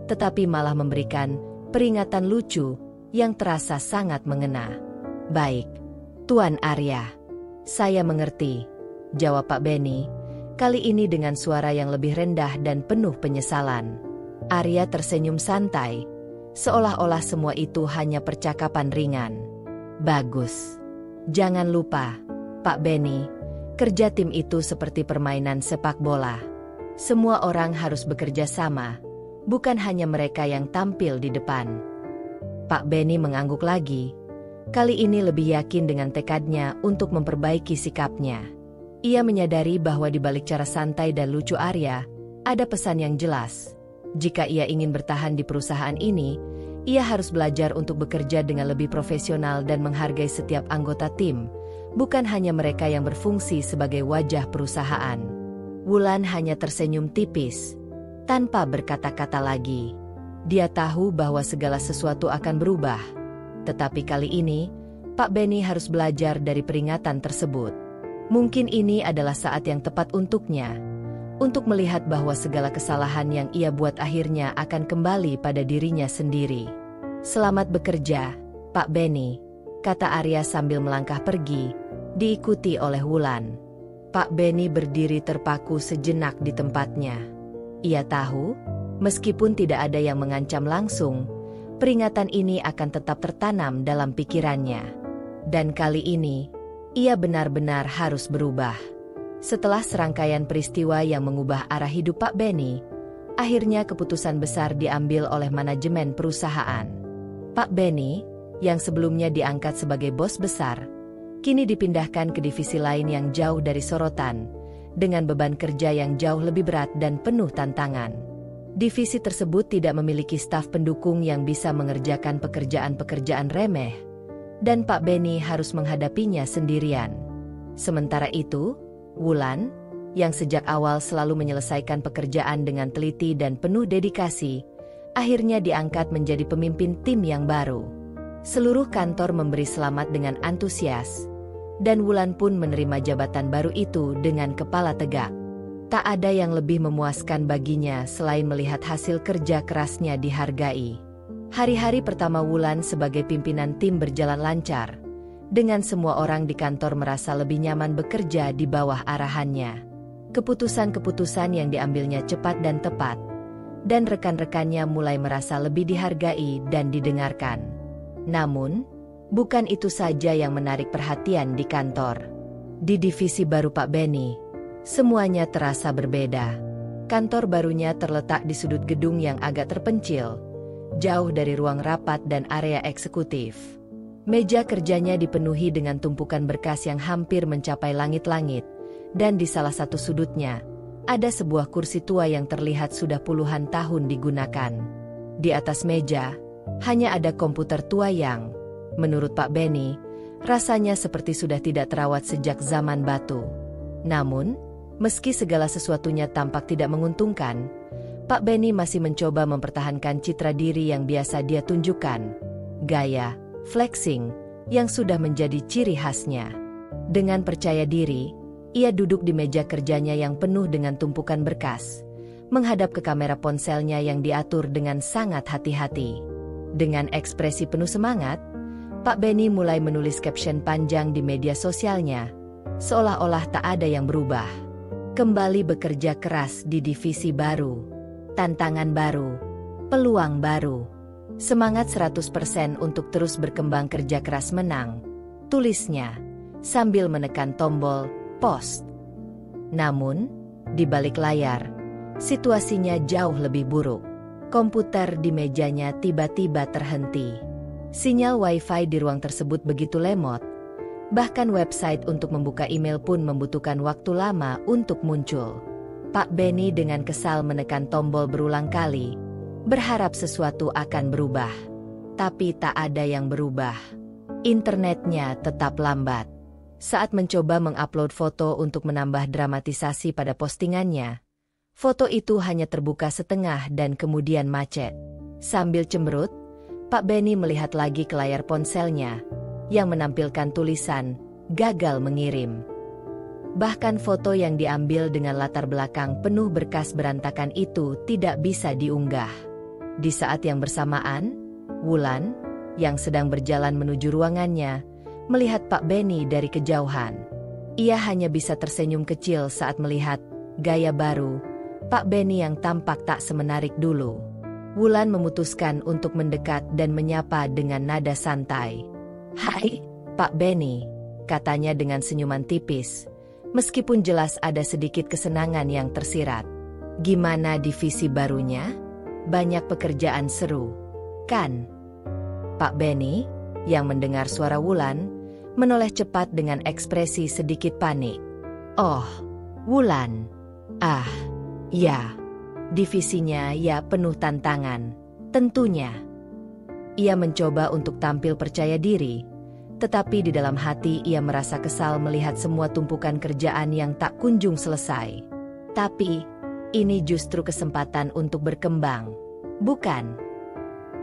tetapi malah memberikan peringatan lucu yang terasa sangat mengena. Baik, Tuan Arya. Saya mengerti, jawab Pak Benny, kali ini dengan suara yang lebih rendah dan penuh penyesalan. Arya tersenyum santai, seolah-olah semua itu hanya percakapan ringan. Bagus. Jangan lupa, Pak Benny, kerja tim itu seperti permainan sepak bola. Semua orang harus bekerja sama, bukan hanya mereka yang tampil di depan. Pak Benny mengangguk lagi, kali ini lebih yakin dengan tekadnya untuk memperbaiki sikapnya. Ia menyadari bahwa di balik cara santai dan lucu Arya, ada pesan yang jelas. Jika ia ingin bertahan di perusahaan ini, ia harus belajar untuk bekerja dengan lebih profesional dan menghargai setiap anggota tim, bukan hanya mereka yang berfungsi sebagai wajah perusahaan. Wulan hanya tersenyum tipis, tanpa berkata-kata lagi. Dia tahu bahwa segala sesuatu akan berubah. Tetapi kali ini, Pak Benny harus belajar dari peringatan tersebut. Mungkin ini adalah saat yang tepat untuknya, untuk melihat bahwa segala kesalahan yang ia buat akhirnya akan kembali pada dirinya sendiri. Selamat bekerja, Pak Benny, kata Arya sambil melangkah pergi, diikuti oleh Wulan. Pak Benny berdiri terpaku sejenak di tempatnya. Ia tahu, meskipun tidak ada yang mengancam langsung, peringatan ini akan tetap tertanam dalam pikirannya. Dan kali ini, ia benar-benar harus berubah. Setelah serangkaian peristiwa yang mengubah arah hidup Pak Benny, akhirnya keputusan besar diambil oleh manajemen perusahaan. Pak Benny, yang sebelumnya diangkat sebagai bos besar, kini dipindahkan ke divisi lain yang jauh dari sorotan, dengan beban kerja yang jauh lebih berat dan penuh tantangan. Divisi tersebut tidak memiliki staf pendukung yang bisa mengerjakan pekerjaan-pekerjaan remeh, dan Pak Benny harus menghadapinya sendirian. Sementara itu, Wulan, yang sejak awal selalu menyelesaikan pekerjaan dengan teliti dan penuh dedikasi, akhirnya diangkat menjadi pemimpin tim yang baru. Seluruh kantor memberi selamat dengan antusias, dan Wulan pun menerima jabatan baru itu dengan kepala tegak. Tak ada yang lebih memuaskan baginya selain melihat hasil kerja kerasnya dihargai. Hari-hari pertama Wulan sebagai pimpinan tim berjalan lancar, dengan semua orang di kantor merasa lebih nyaman bekerja di bawah arahannya. Keputusan-keputusan yang diambilnya cepat dan tepat, dan rekan-rekannya mulai merasa lebih dihargai dan didengarkan. Namun, bukan itu saja yang menarik perhatian di kantor. Di divisi baru Pak Benny, semuanya terasa berbeda. Kantor barunya terletak di sudut gedung yang agak terpencil, jauh dari ruang rapat dan area eksekutif. Meja kerjanya dipenuhi dengan tumpukan berkas yang hampir mencapai langit-langit, dan di salah satu sudutnya, ada sebuah kursi tua yang terlihat sudah puluhan tahun digunakan. Di atas meja, hanya ada komputer tua yang, menurut Pak Benny, rasanya seperti sudah tidak terawat sejak zaman batu. Namun, meski segala sesuatunya tampak tidak menguntungkan, Pak Benny masih mencoba mempertahankan citra diri yang biasa dia tunjukkan. Gaya, flexing, yang sudah menjadi ciri khasnya. Dengan percaya diri, ia duduk di meja kerjanya yang penuh dengan tumpukan berkas, menghadap ke kamera ponselnya yang diatur dengan sangat hati-hati. Dengan ekspresi penuh semangat, Pak Benny mulai menulis caption panjang di media sosialnya, seolah-olah tak ada yang berubah. Kembali bekerja keras di divisi baru, tantangan baru, peluang baru, semangat 100% untuk terus berkembang, kerja keras menang, tulisnya, sambil menekan tombol post. Namun, di balik layar, situasinya jauh lebih buruk. Komputer di mejanya tiba-tiba terhenti. Sinyal Wi-Fi di ruang tersebut begitu lemot, bahkan website untuk membuka email pun membutuhkan waktu lama untuk muncul. Pak Benny dengan kesal menekan tombol berulang kali, berharap sesuatu akan berubah. Tapi tak ada yang berubah. Internetnya tetap lambat. Saat mencoba mengupload foto untuk menambah dramatisasi pada postingannya, foto itu hanya terbuka setengah dan kemudian macet. Sambil cemberut, Pak Benny melihat lagi ke layar ponselnya, yang menampilkan tulisan, gagal mengirim. Bahkan foto yang diambil dengan latar belakang penuh berkas berantakan itu tidak bisa diunggah. Di saat yang bersamaan, Wulan, yang sedang berjalan menuju ruangannya, melihat Pak Benny dari kejauhan. Ia hanya bisa tersenyum kecil saat melihat gaya baru Pak Benny yang tampak tak semenarik dulu. Wulan memutuskan untuk mendekat dan menyapa dengan nada santai. "Hai, Pak Benny," katanya dengan senyuman tipis, meskipun jelas ada sedikit kesenangan yang tersirat. "Gimana divisi barunya? Banyak pekerjaan seru, kan?" Pak Benny, yang mendengar suara Wulan, menoleh cepat dengan ekspresi sedikit panik. "Oh, Wulan. Ah, ya. Divisinya ya penuh tantangan, tentunya." Ia mencoba untuk tampil percaya diri, tetapi di dalam hati ia merasa kesal melihat semua tumpukan kerjaan yang tak kunjung selesai. Tapi, ini justru kesempatan untuk berkembang, bukan?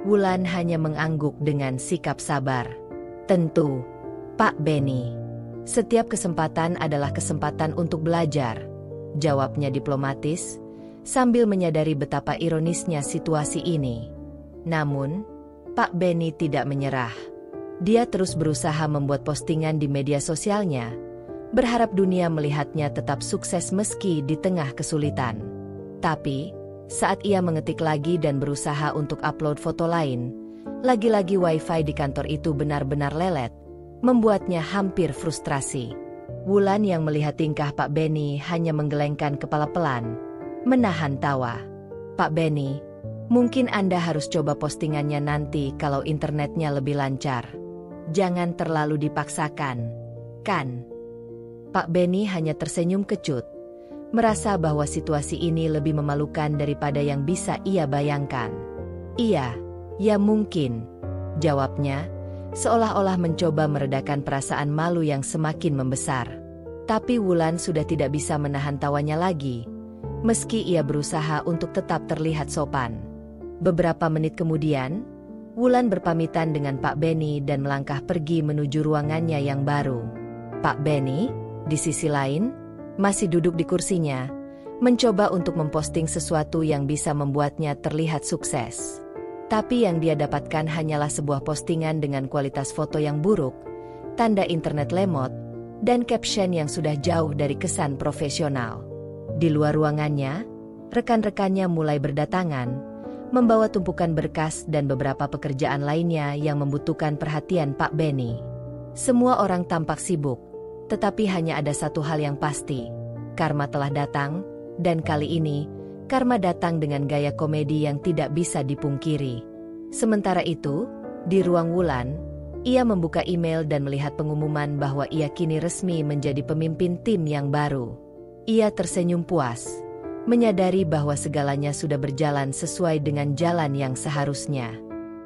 Wulan hanya mengangguk dengan sikap sabar. "Tentu, Pak Benny. Setiap kesempatan adalah kesempatan untuk belajar," jawabnya diplomatis, sambil menyadari betapa ironisnya situasi ini. Namun, Pak Benny tidak menyerah. Dia terus berusaha membuat postingan di media sosialnya, berharap dunia melihatnya tetap sukses meski di tengah kesulitan. Tapi, saat ia mengetik lagi dan berusaha untuk upload foto lain, lagi-lagi Wi-Fi di kantor itu benar-benar lelet, membuatnya hampir frustrasi. Wulan yang melihat tingkah Pak Benny hanya menggelengkan kepala pelan, menahan tawa. "Pak Benny, Mungkin Anda harus coba postingannya nanti kalau internetnya lebih lancar. Jangan terlalu dipaksakan, kan? Pak Benny hanya tersenyum kecut, merasa bahwa situasi ini lebih memalukan daripada yang bisa ia bayangkan. Iya, ya mungkin, jawabnya, seolah-olah mencoba meredakan perasaan malu yang semakin membesar. Tapi Wulan sudah tidak bisa menahan tawanya lagi, meski ia berusaha untuk tetap terlihat sopan. Beberapa menit kemudian, Wulan berpamitan dengan Pak Benny dan melangkah pergi menuju ruangannya yang baru. Pak Benny, di sisi lain, masih duduk di kursinya, mencoba untuk memposting sesuatu yang bisa membuatnya terlihat sukses. Tapi yang dia dapatkan hanyalah sebuah postingan dengan kualitas foto yang buruk, tanda internet lemot, dan caption yang sudah jauh dari kesan profesional. Di luar ruangannya, rekan-rekannya mulai berdatangan, membawa tumpukan berkas dan beberapa pekerjaan lainnya yang membutuhkan perhatian Pak Benny. Semua orang tampak sibuk, tetapi hanya ada satu hal yang pasti. Karma telah datang, dan kali ini, Karma datang dengan gaya komedi yang tidak bisa dipungkiri. Sementara itu, di ruang Wulan, ia membuka email dan melihat pengumuman bahwa ia kini resmi menjadi pemimpin tim yang baru. Ia tersenyum puas, menyadari bahwa segalanya sudah berjalan sesuai dengan jalan yang seharusnya.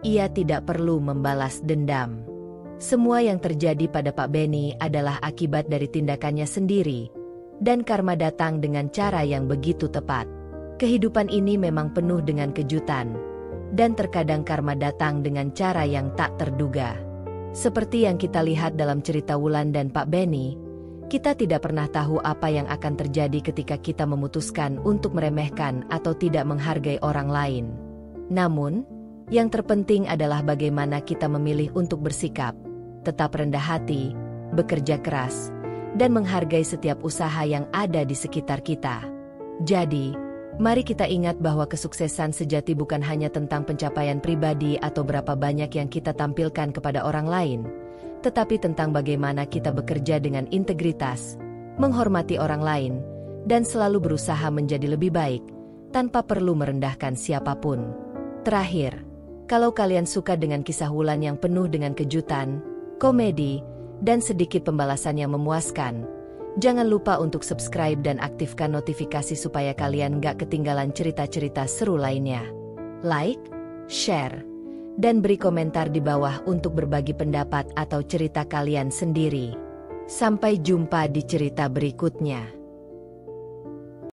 Ia tidak perlu membalas dendam. Semua yang terjadi pada Pak Benny adalah akibat dari tindakannya sendiri, dan karma datang dengan cara yang begitu tepat. Kehidupan ini memang penuh dengan kejutan, dan terkadang karma datang dengan cara yang tak terduga. Seperti yang kita lihat dalam cerita Wulan dan Pak Benny, kita tidak pernah tahu apa yang akan terjadi ketika kita memutuskan untuk meremehkan atau tidak menghargai orang lain. Namun, yang terpenting adalah bagaimana kita memilih untuk bersikap, tetap rendah hati, bekerja keras, dan menghargai setiap usaha yang ada di sekitar kita. Jadi, mari kita ingat bahwa kesuksesan sejati bukan hanya tentang pencapaian pribadi atau berapa banyak yang kita tampilkan kepada orang lain, tetapi tentang bagaimana kita bekerja dengan integritas, menghormati orang lain, dan selalu berusaha menjadi lebih baik, tanpa perlu merendahkan siapapun. Terakhir, kalau kalian suka dengan kisah Wulan yang penuh dengan kejutan, komedi, dan sedikit pembalasan yang memuaskan, jangan lupa untuk subscribe dan aktifkan notifikasi supaya kalian gak ketinggalan cerita-cerita seru lainnya. Like, share, dan beri komentar di bawah untuk berbagi pendapat atau cerita kalian sendiri. Sampai jumpa di cerita berikutnya.